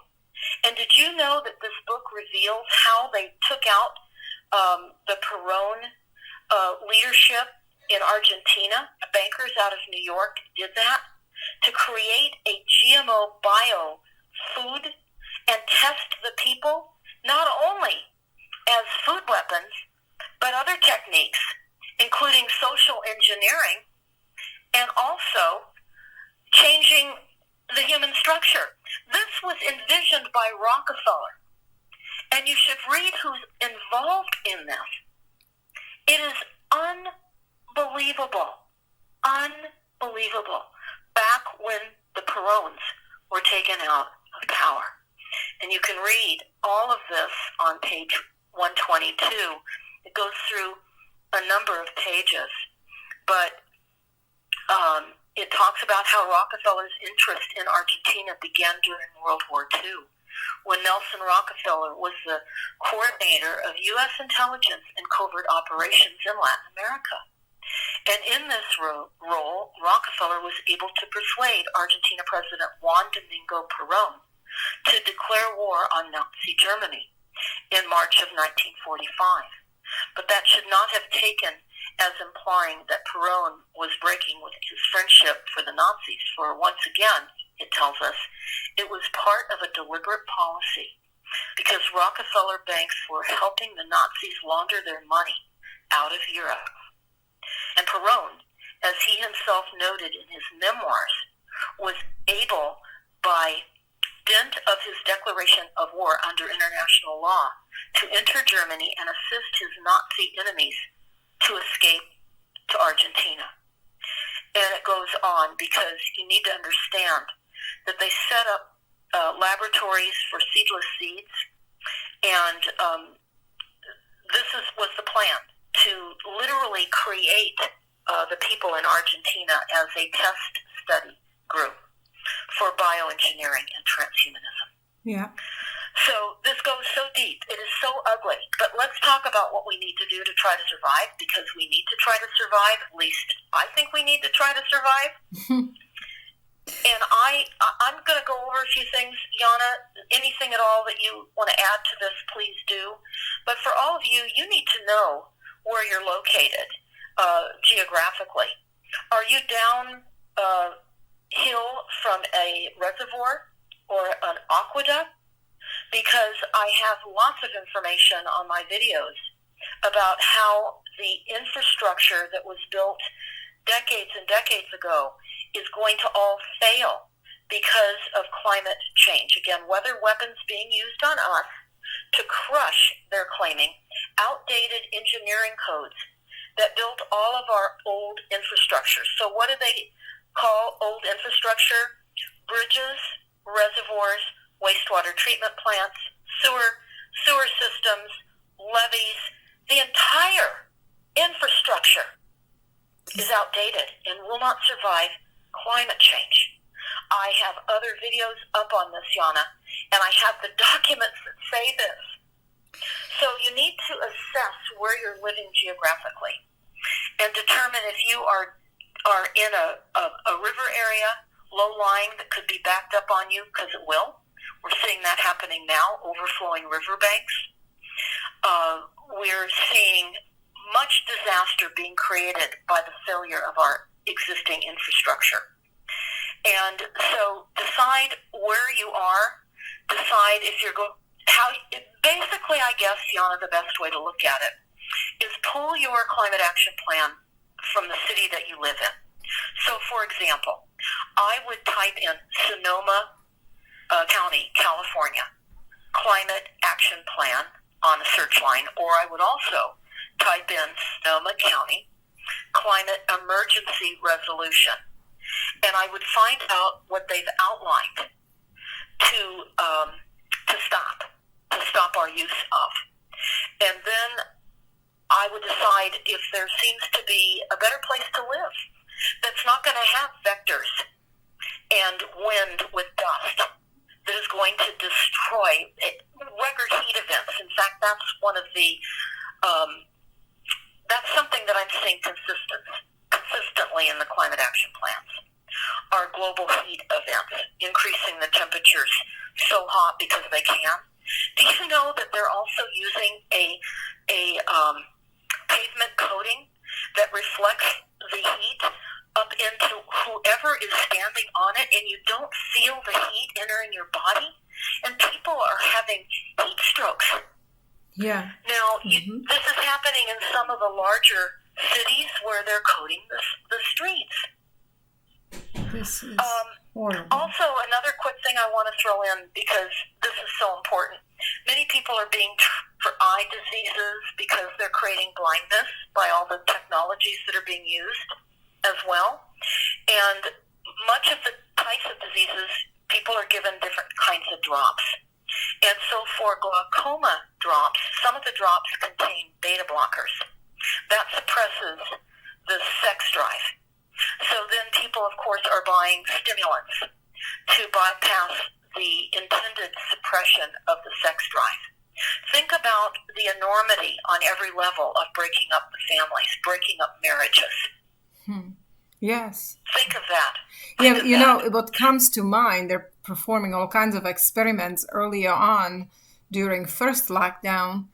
And did you know that this book reveals how they took out the Perón leadership in Argentina? Bankers out of New York did that to create a GMO bio food and test the people, not only as food weapons, but other techniques, including social engineering, and also changing the human structure. This was envisioned by Rockefeller, and you should read who's involved in this. It is unbelievable. Back when the Peróns were taken out of power. And you can read all of this on page 122. It goes through a number of pages, but it talks about how Rockefeller's interest in Argentina began during World War II, when Nelson Rockefeller was the coordinator of U.S. intelligence and covert operations in Latin America. And in this role, Rockefeller was able to persuade Argentina President Juan Domingo Perón to declare war on Nazi Germany in March of 1945. But that should not have taken as implying that Perón was breaking with his friendship for the Nazis, for once again, it tells us, it was part of a deliberate policy, because Rockefeller banks were helping the Nazis launder their money out of Europe. And Perón, as he himself noted in his memoirs, was able, by dint of his declaration of war under international law, to enter Germany and assist his Nazi enemies to escape to Argentina. And it goes on, because you need to understand that they set up laboratories for seedless seeds, and this was the plan, to literally create the people in Argentina as a test study group for bioengineering and transhumanism. Yeah. So this goes ugly. But let's talk about what we need to do to try to survive, because we need to try to survive. At least I think we need to try to survive. And I'm going to go over a few things, Yana. Anything at all that you want to add to this, please do. But for all of you, you need to know where you're located geographically. Are you down hill from a reservoir or an aqueduct? Because I have lots of information on my videos about how the infrastructure that was built decades and decades ago is going to all fail because of climate change. Again, weather weapons being used on us to crush, they're claiming, outdated engineering codes that built all of our old infrastructure. So what do they call old infrastructure? Bridges, reservoirs, wastewater treatment plants, sewer systems, levees. The entire infrastructure is outdated and will not survive climate change. I have other videos up on this, Yana, and I have the documents that say this. So you need to assess where you're living geographically and determine if you are in a river area, low-lying, that could be backed up on you, because it will. We're seeing that happening now, overflowing riverbanks. We're seeing much disaster being created by the failure of our existing infrastructure. And so decide where you are, decide if you're going, basically, I guess, Yana, the best way to look at it is pull your climate action plan from the city that you live in. So, for example, I would type in Sonoma County, California, climate action plan on a search line, or I would also type in Sonoma County climate emergency resolution, and I would find out what they've outlined to stop our use of. And then I would decide if there seems to be a better place to live that's not going to have vectors and wind with dust that is going to destroy record heat events. In fact, that's one of the that's something that I'm seeing consistently in the climate action plans, are global heat events, increasing the temperatures so hot because they can. Do you know that they're also using a pavement coating that reflects the heat up into whoever is standing on it, and you don't feel the heat entering your body? And people are having heat strokes. Yeah. Now, this is happening in some of the larger cities where they're coating the streets. This is horrible. Also, another quick thing I want to throw in, because this is so important. Many people are being treated for eye diseases because they're creating blindness by all the technologies that are being used as well. And much of the types of diseases, people are given different kinds of drops. And so for glaucoma drops, some of the drops contain beta blockers. That suppresses the sex drive. So then people, of course, are buying stimulants to bypass the intended suppression of the sex drive. Think about the enormity on every level of breaking up the families, breaking up marriages. Yes. Think of that. Know, what comes to mind, they're performing all kinds of experiments earlier on during first lockdown.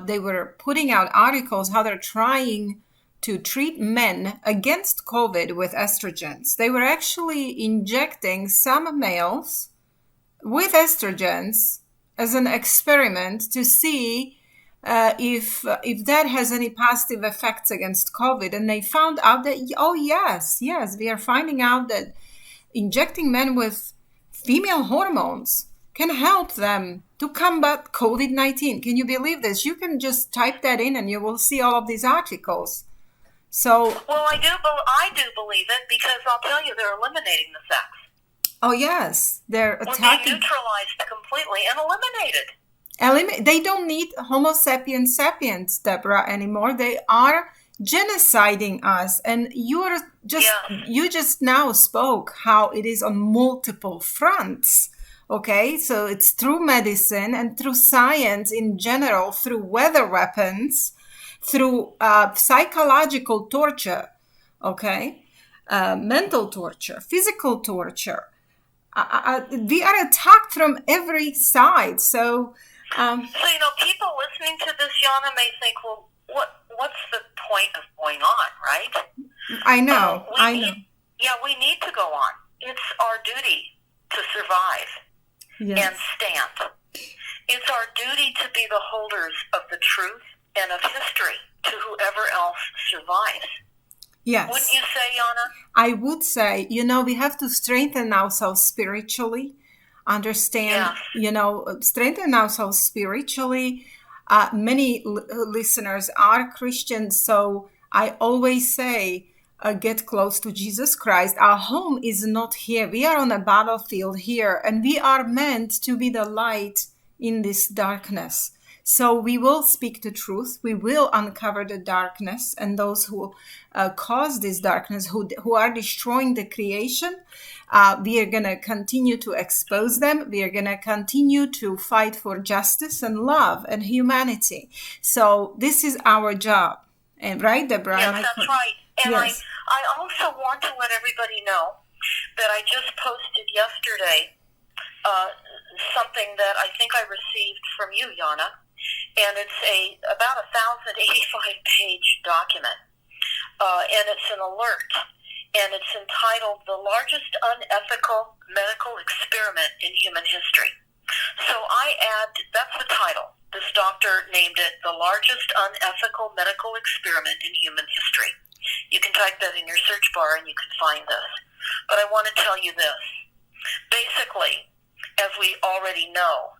They were putting out articles how they're trying to treat men against COVID with estrogens. They were actually injecting some males with estrogens as an experiment to see if that has any positive effects against COVID. And they found out that, yes, we are finding out that injecting men with female hormones can help them to combat COVID-19. Can you believe this? You can just type that in and you will see all of these articles. So, well, I do believe it, because I'll tell you, they're eliminating the sex. Oh, yes. They're attacking. Being neutralized completely and eliminated. They don't need Homo sapiens sapiens, Deborah, anymore. They are genociding us. And you just now spoke how it is on multiple fronts. Okay, so it's through medicine and through science in general, through weather weapons, through psychological torture, okay, mental torture, physical torture. We are attacked from every side. So, people listening to this, Yana, may think, well, what's the point of going on, right? I know. We need to go on. It's our duty to survive and stand. It's our duty to be the holders of the truth and of history to whoever else survives. Yes. Wouldn't you say, Yana? I would say, we have to strengthen ourselves spiritually, understand, strengthen ourselves spiritually. Many listeners are Christians, so I always say, get close to Jesus Christ. Our home is not here. We are on a battlefield here, and we are meant to be the light in this darkness. So we will speak the truth. We will uncover the darkness and those who cause this darkness, who are destroying the creation. We are going to continue to expose them. We are going to continue to fight for justice and love and humanity. So this is our job. And right, Deborah? Yes, that's right. And yes. I also want to let everybody know that I just posted yesterday something that I think I received from you, Yana, and it's about 1,085-page document, and it's an alert, and it's entitled "The Largest Unethical Medical Experiment in Human History." So that's the title. This doctor named it "The Largest Unethical Medical Experiment in Human History." You can type that in your search bar and you can find this. But I want to tell you this. Basically, as we already know,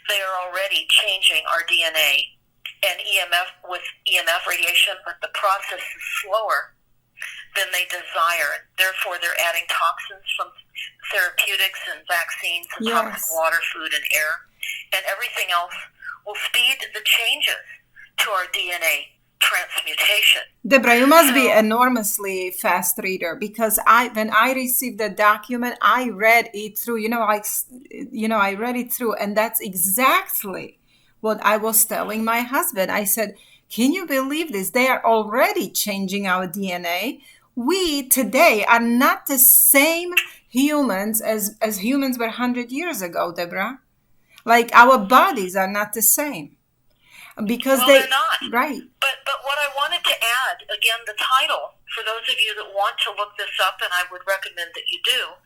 they are already changing our DNA and EMF radiation, but the process is slower than they desire. Therefore, they're adding toxins from therapeutics and vaccines and toxic water, food, and air, and everything else will speed the changes to our DNA transmutation. Deborah, you must be enormously fast reader, because when I received the document, I read it through. I read it through, and that's exactly what I was telling my husband. I said, "Can you believe this? They are already changing our DNA. We today are not the same humans as humans were 100 years ago, Deborah. Like, our bodies are not the same." Because they're not. Right. But what I wanted to add, again, the title, for those of you that want to look this up, and I would recommend that you do,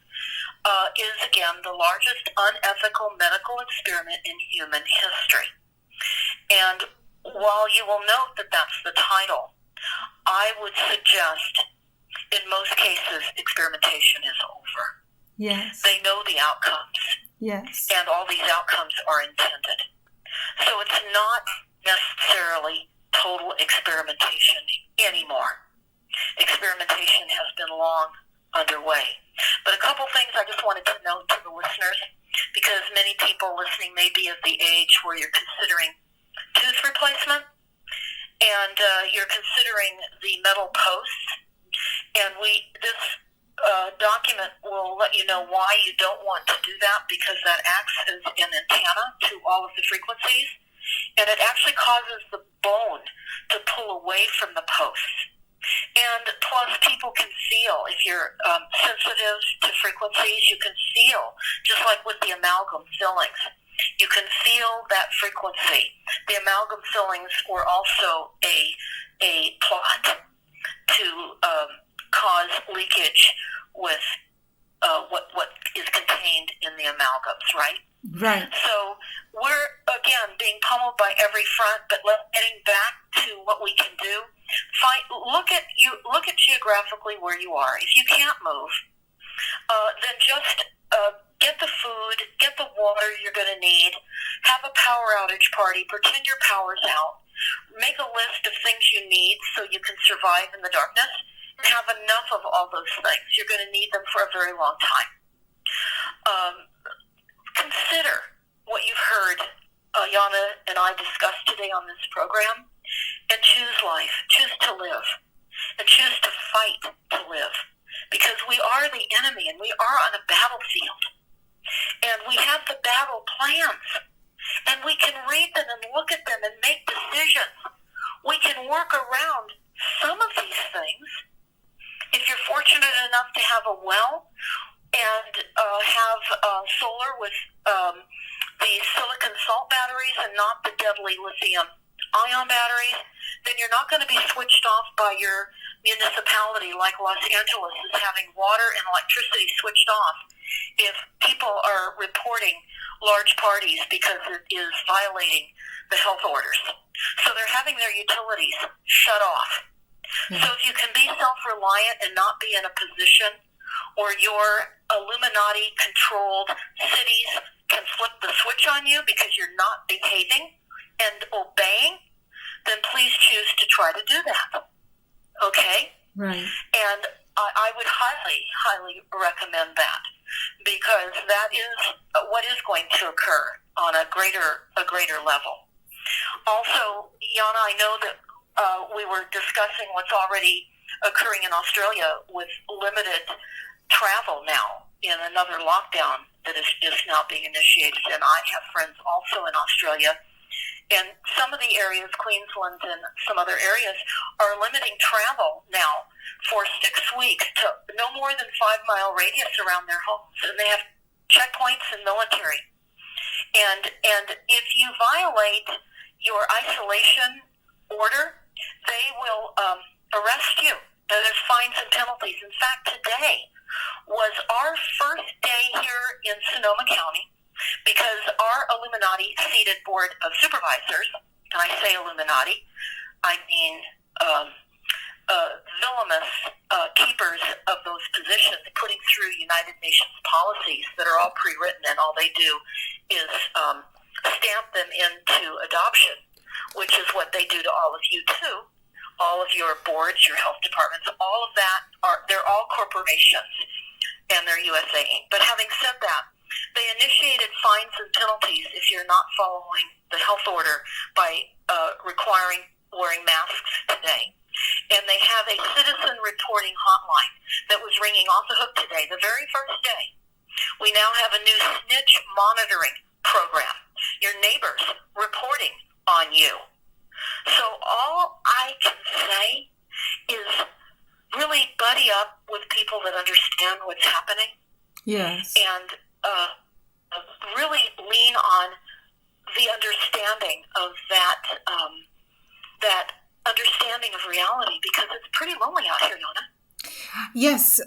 is, again, "The Largest Unethical Medical Experiment in Human History." And while you will note that that's the title, I would suggest, in most cases, experimentation is over. Yes. They know the outcomes. Yes. And all these outcomes are intended. So it's not necessarily total experimentation anymore. Experimentation has been long underway. But a couple things I just wanted to note to the listeners, because many people listening may be of the age where you're considering tooth replacement, and you're considering the metal posts, and this document will let you know why you don't want to do that, because that acts as an antenna to all of the frequencies, and it actually causes the bone to pull away from the posts. And plus, people can feel, if you're sensitive to frequencies, you can feel, just like with the amalgam fillings, you can feel that frequency. The amalgam fillings were also a plot to cause leakage with what is contained in the amalgams, right? Right. So we're, again, being pummeled by every front, but getting back to what we can do, look at geographically where you are. If you can't move, then just get the food, get the water you're going to need, have a power outage party, pretend your power's out, make a list of things you need so you can survive in the darkness, and have enough of all those things. You're going to need them for a very long time. Consider what you've heard Yana and I discussed today on this program, and choose life, choose to live, and choose to fight to live, because we are the enemy and we are on a battlefield. And we have the battle plans. And we can read them and look at them and make decisions. We can work around some of these things. If you're fortunate enough to have a well and have solar with the silicon salt batteries and not the deadly lithium-ion batteries, then you're not going to be switched off by your municipality like Los Angeles is having water and electricity switched off if people are reporting large parties because it is violating the health orders. So they're having their utilities shut off. So if you can be self-reliant and not be in a position or your Illuminati-controlled cities can flip the switch on you because you're not behaving and obeying, then please choose to try to do that. Okay? Right. And I would highly, highly recommend that because that is what is going to occur on a greater level. Also, Yana, I know that we were discussing what's already occurring in Australia with limited travel now in another lockdown that is just now being initiated. And I have friends also in Australia. And some of the areas, Queensland and some other areas, are limiting travel now for 6 weeks to no more than 5-mile radius around their homes. And they have checkpoints and military. And if you violate your isolation order, they will arrest you. There's fines and penalties. In fact, today was our first day here in Sonoma County because our Illuminati-seated board of supervisors, and I say Illuminati, I mean villainous keepers of those positions, putting through United Nations policies that are all pre-written, and all they do is stamp them into adoption, which is what they do to all of you too. All of your boards, your health departments, all of that they're all corporations, and they're USA Inc. But having said that, they initiated fines and penalties if you're not following the health order by requiring wearing masks today. And they have a citizen reporting hotline that was ringing off the hook today, the very first day. We now have a new snitch monitoring program. Your neighbors reporting on you. So all I can say is really buddy up with people that understand what's happening. Yes. And really lean on the understanding of that understanding of reality, because it's pretty lonely out here, Yana. Yes,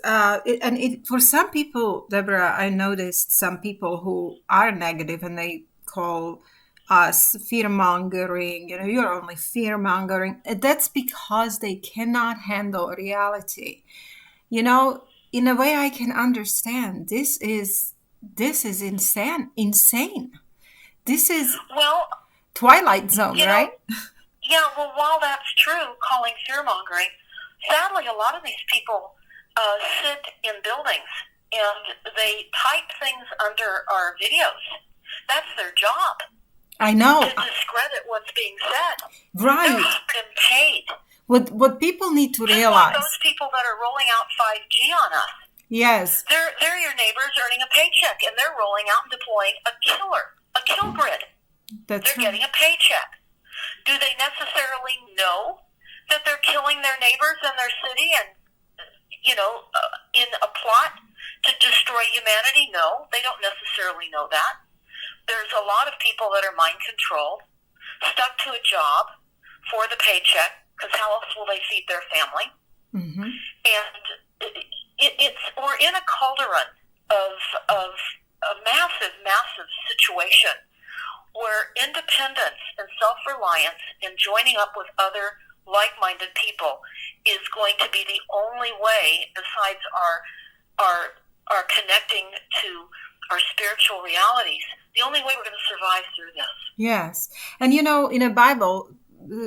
for some people, Deborah, I noticed some people who are negative and they call us fear-mongering, you're only fear-mongering. That's because they cannot handle reality. In a way I can understand. This is insane. This is Twilight Zone, right? Yeah, well, while that's true, calling fear-mongering, sadly, a lot of these people sit in buildings and they type things under our videos. That's their job. I know. To discredit what's being said. Right. They're hired and paid. What people need to realize. Like those people that are rolling out 5G on us. Yes. They're your neighbors earning a paycheck, and they're rolling out and deploying a kill grid. They're getting a paycheck. Do they necessarily know that they're killing their neighbors and their city and, in a plot to destroy humanity? No, they don't necessarily know that. There's a lot of people that are mind-controlled, stuck to a job for the paycheck, because how else will they feed their family? Mm-hmm. And we're in a cauldron of a massive situation where independence and self-reliance and joining up with other like-minded people is going to be the only way, besides our connecting to our spiritual realities, the only way we're going to survive through this. Yes. And in the Bible,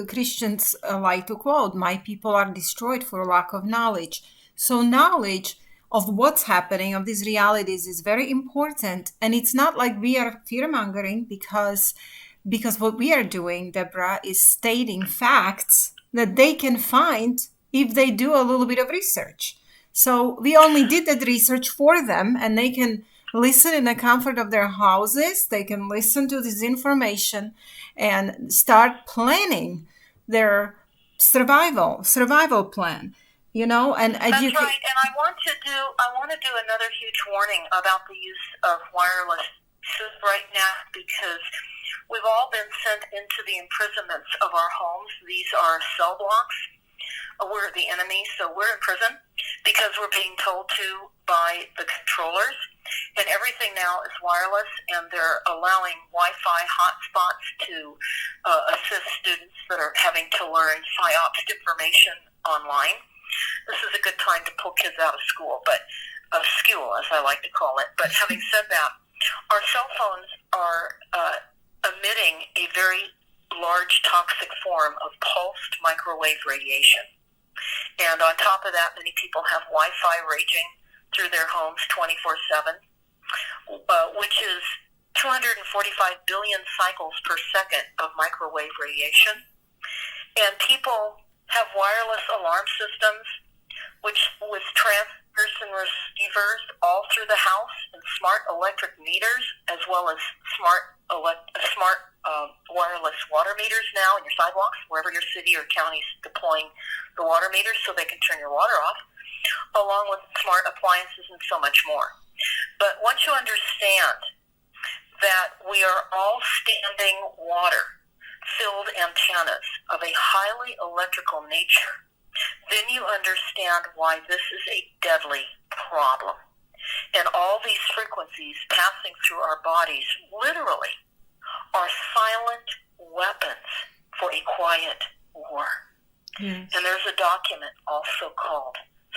Christians like to quote, "My people are destroyed for lack of knowledge." So knowledge of what's happening, of these realities, is very important. And it's not like we are fear-mongering because what we are doing, Deborah, is stating facts that they can find if they do a little bit of research. So we only did that research for them, and they can listen in the comfort of their houses. They can listen to this information and start planning their survival plan. And That's right. And I want to do another huge warning about the use of wireless right now, because we've all been sent into the imprisonments of our homes. These are cell blocks. We're the enemy, so we're in prison because we're being told to by the controllers. And everything now is wireless, and they're allowing Wi-Fi hotspots to assist students that are having to learn PsyOps information online. This is a good time to pull kids out of school, as I like to call it. But having said that, our cell phones are emitting a very large toxic form of pulsed microwave radiation. And on top of that, many people have Wi-Fi raging through their homes 24/7, which is 245 billion cycles per second of microwave radiation. And people have wireless alarm systems, which with transmitters and receivers all through the house, and smart electric meters, as well as smart wireless water meters now in your sidewalks, wherever your city or county is deploying the water meters so they can turn your water off, along with smart appliances and so much more. But once you understand that we are all standing water-filled antennas of a highly electrical nature, then you understand why this is a deadly problem. And all these frequencies passing through our bodies literally are silent weapons for a quiet war. Yes. And there's a document also called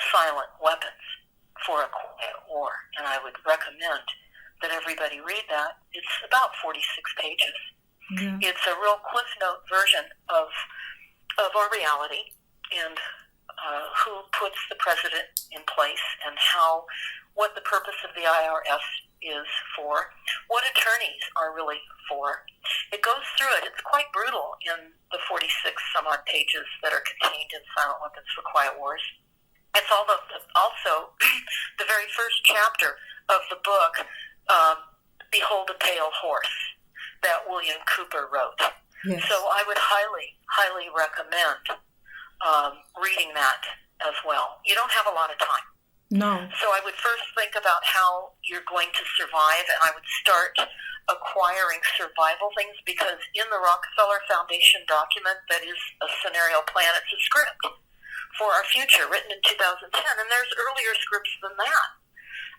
Silent Weapons for a Quiet War. And I would recommend that everybody read that. It's about 46 pages. Yeah. It's a real Cliff Note version of our reality, and who puts the president in place, and what the purpose of the IRS is for, what attorneys are really for. It goes through it. It's quite brutal in the 46 some odd pages that are contained in Silent Weapons for Quiet Wars. It's also the very first chapter of the book, Behold a Pale Horse, that William Cooper wrote. Yes. So I would highly, highly recommend reading that as well. You don't have a lot of time. No. So I would first think about how you're going to survive, and I would start acquiring survival things, because in the Rockefeller Foundation document that is a scenario plan, it's a script for our future written in 2010, and there's earlier scripts than that.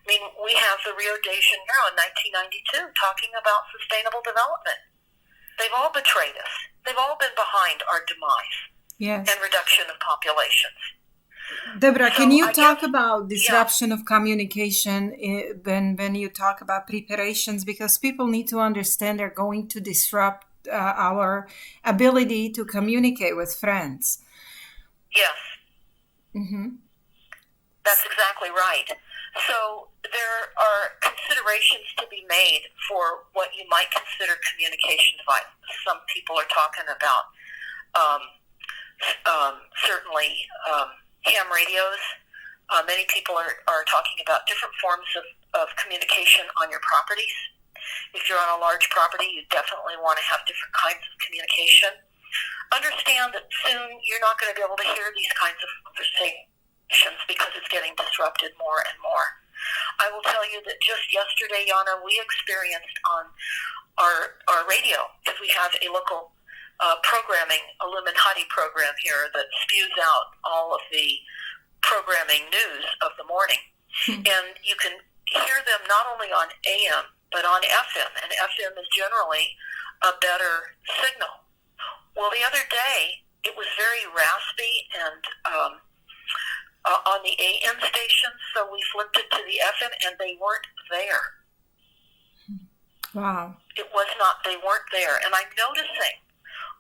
I mean, we have the Rio de Janeiro in 1992 talking about sustainable development. They've all betrayed us. They've all been behind our demise. Yes. And reduction of populations. Deborah, So can you I talk guess- about disruption of communication when you talk about preparations? Because people need to understand they're going to disrupt our ability to communicate with friends. Yes. Mm-hmm. That's exactly right. So there are considerations to be made for what you might consider communication devices. Some people are talking about certainly ham radios. Many people are talking about different forms of communication on your properties. If you're on a large property, you definitely want to have different kinds of communication. Understand that soon you're not going to be able to hear these kinds of conversations because it's getting disrupted more and more. I will tell you that just yesterday, Yana, we experienced on our radio, because we have a local programming, Illuminati program here that spews out all of the programming news of the morning. And you can hear them not only on AM, but on FM. And FM is generally a better signal. Well, the other day, it was very raspy and on the AM station, so we flipped it to the FM, and they weren't there. Wow. It was not, they weren't there. And I'm noticing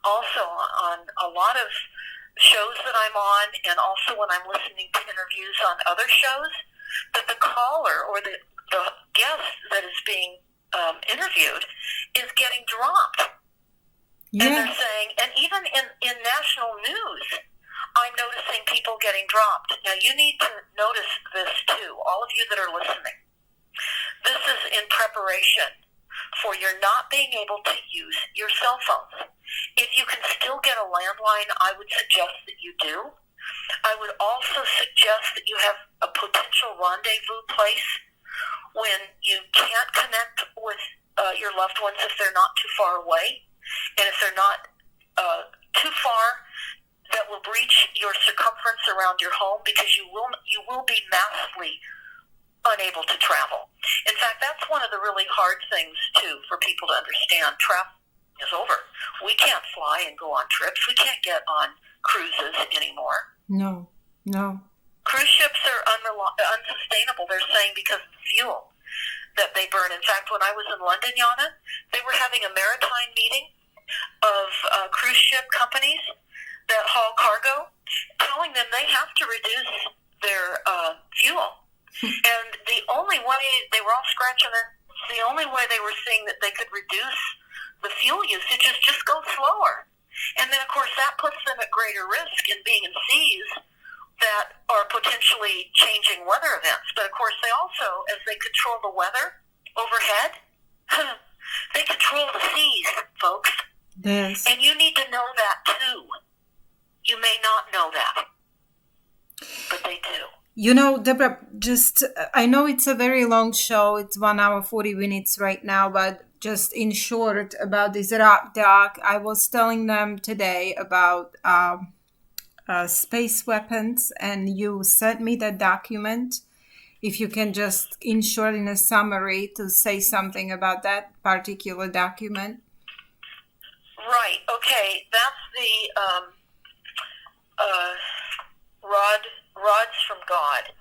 also on a lot of shows that I'm on, and also when I'm listening to interviews on other shows, that the caller or the guest that is being interviewed is getting dropped. Yeah. And they're saying, and even in national news, I'm noticing people getting dropped. Now, you need to notice this too, all of you that are listening. This is in preparation for your not being able to use your cell phones. If you can still get a landline, I would suggest that you do. I would also suggest that you have a potential rendezvous place when you can't connect with your loved ones if they're not too far away, and if they're not too far that will breach your circumference around your home, because you will be massively unable to travel. In fact, that's one of the really hard things, too, for people to understand. Travel is over. We can't fly and go on trips. We can't get on cruises anymore. No. Cruise ships are unsustainable, they're saying, because of the fuel that they burn. In fact, when I was in London, Jana, they were having a maritime meeting of cruise ship companies that haul cargo, telling them they have to reduce their fuel. And the only way, they were all scratching their, the only way they were seeing that they could reduce the fuel usage is just go slower. And then, of course, that puts them at greater risk in being in seas that are potentially changing weather events. But, of course, they also, as they control the weather overhead, they control the seas, folks. Yes. And you need to know that, too. You may not know that, but they do. You know, Deborah, I know it's a very long show. It's 1 hour, 40 minutes right now, but just in short about this Iraq doc, I was telling them today about space weapons, and you sent me that document. If you can just, in short, in a summary, to say something about that particular document. Right. Okay. That's the rods from God.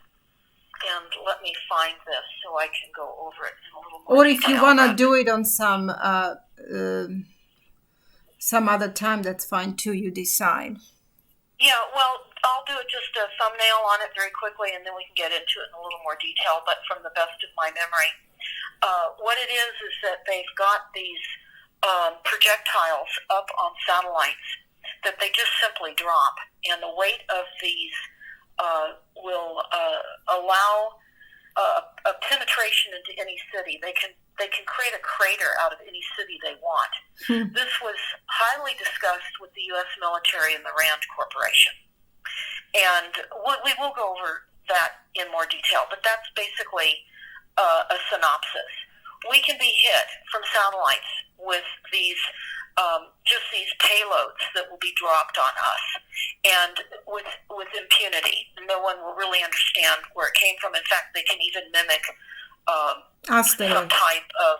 And let me find this so I can go over it in a little more Or if you want to detail. do it on some other time, that's fine too. You decide. Yeah, well, I'll do just a thumbnail on it very quickly, and then we can get into it in a little more detail, but from the best of my memory. What it is that they've got these projectiles up on satellites that they just simply drop, and the weight of these will allow a penetration into any city. They can create a crater out of any city they want. This was highly discussed with the U.S. military and the RAND Corporation. And we will go over that in more detail, but that's basically a synopsis. We can be hit from satellites with these just these payloads that will be dropped on us, and with impunity. No one will really understand where it came from. In fact, they can even mimic some type of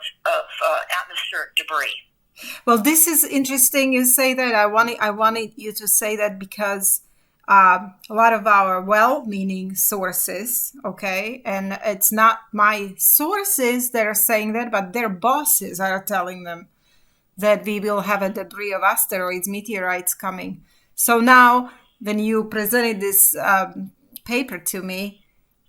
atmospheric debris. Well, this is interesting you say that. I wanted you to say that because a lot of our well-meaning sources, okay, and it's not my sources that are saying that, but their bosses are telling them that we will have a debris of asteroids, meteorites coming. So now, when you presented this paper to me,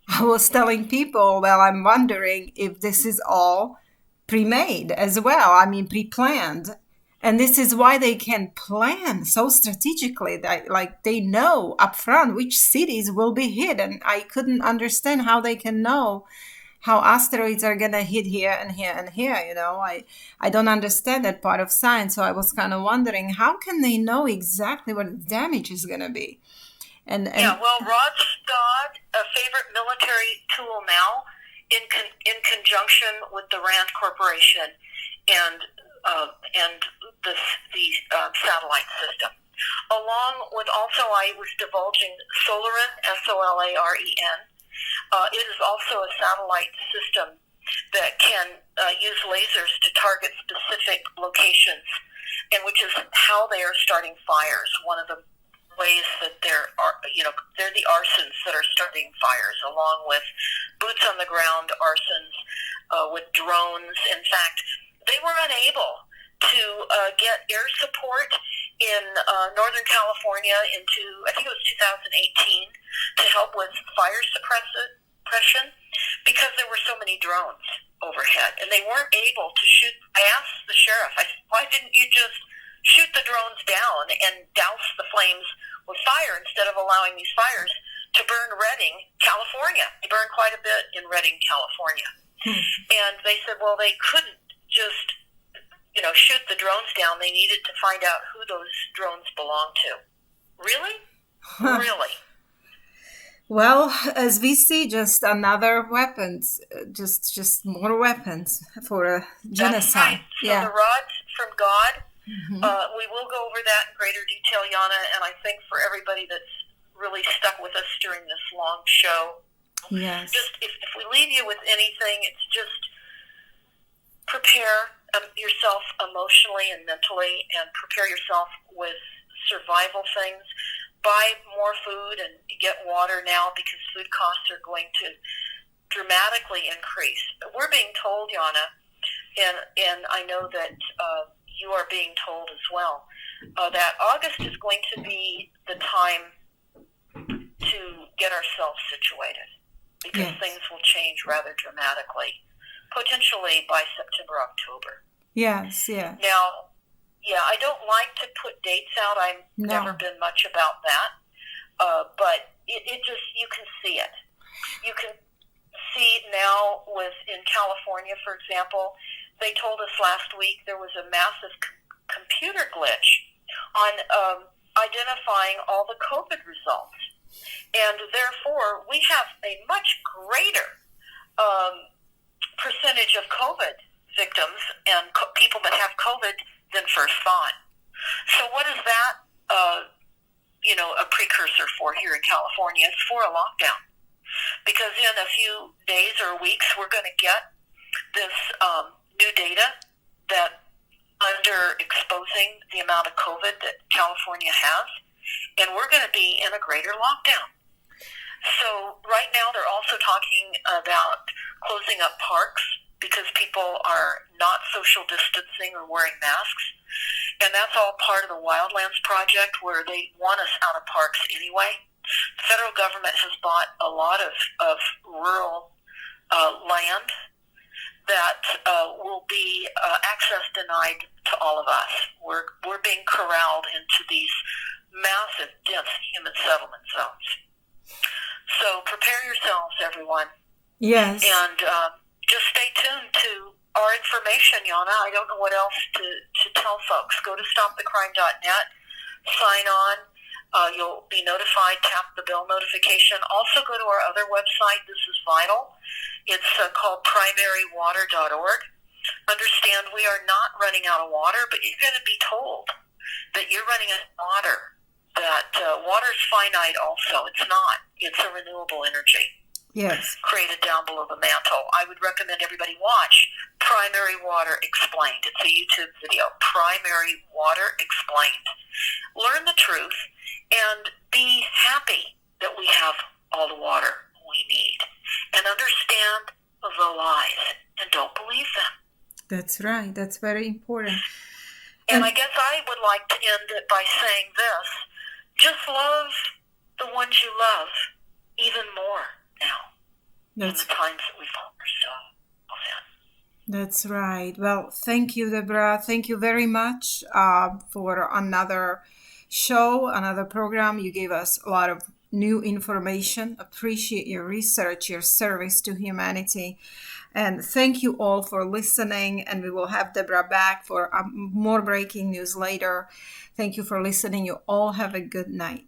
I was telling people, well, I'm wondering if this is all pre-made as well. I mean, pre-planned. And this is why they can plan so strategically that, like, they know upfront which cities will be hit. And I couldn't understand how they can know how asteroids are going to hit here and here and here. You know, I don't understand that part of science. So I was kind of wondering, how can they know exactly what the damage is going to be? And yeah, well, Rodstad, a favorite military tool now, in conjunction with the RAND Corporation and the satellite system, along with also I was divulging Solaren, SOLAREN. It is also a satellite system that can use lasers to target specific locations, and which is how they are starting fires. One of the ways that they're the arsons that are starting fires, along with boots on the ground arsons with drones. In fact, they were unable to get air support in Northern California into, I think it was 2018, to help with fire suppression because there were so many drones overhead, and they weren't able to shoot. I asked the sheriff, why didn't you just shoot the drones down and douse the flames with fire instead of allowing these fires to burn Redding, California? They burn quite a bit in Redding, California. And they said, well, they couldn't just, shoot the drones down. They needed to find out who those drones belonged to. Really? Really? Well, as we see, just another weapons, just more weapons for a genocide. That's right. So the rod's from God. Mm-hmm. We will go over that in greater detail, Yana, and I think for everybody that's really stuck with us during this long show, yes. Just if we leave you with anything, it's just prepare yourself emotionally and mentally, and prepare yourself with survival things. Buy more food and get water now, because food costs are going to dramatically increase. We're being told, Yana, and I know that you are being told as well, that August is going to be the time to get ourselves situated, because yes. things will change rather dramatically, potentially by September, October. Yes, yes. Now, I don't like to put dates out. I've never been much about that. But it just, you can see it. You can see now in California, for example, they told us last week there was a massive computer glitch on identifying all the COVID results. And therefore, we have a much greater percentage of COVID victims and people that have COVID than first thought. So what is that, a precursor for here in California? It's for a lockdown. Because in a few days or weeks, we're going to get this new data that underexposing the amount of COVID that California has, and we're going to be in a greater lockdown. So right now they're also talking about closing up parks because people are not social distancing or wearing masks. And that's all part of the Wildlands Project, where they want us out of parks anyway. The federal government has bought a lot of rural land that will be access denied to all of us. We're being corralled into these massive, dense human settlement zones. So prepare yourselves, everyone. Yes. And just stay tuned to our information, Yana. I don't know what else to tell folks. Go to stopthecrime.net, sign on. You'll be notified. Tap the bell notification. Also go to our other website. This is vital. It's called primarywater.org. Understand we are not running out of water, but you're going to be told that you're running out of water, that water is finite also. It's not. It's a renewable energy. Yes. Created down below the mantle. I would recommend everybody watch Primary Water Explained. It's a YouTube video. Primary Water Explained. Learn the truth and be happy that we have all the water we need. And understand the lies and don't believe them. That's right. That's very important. And I guess I would like to end it by saying this. Just love the ones you love even more now, in the times that we find ourselves in. That's right. Well, thank you, Deborah. Thank you very much for another show, another program. You gave us a lot of new information. Appreciate your research, your service to humanity. And thank you all for listening. And we will have Deborah back for more breaking news later. Thank you for listening. You all have a good night.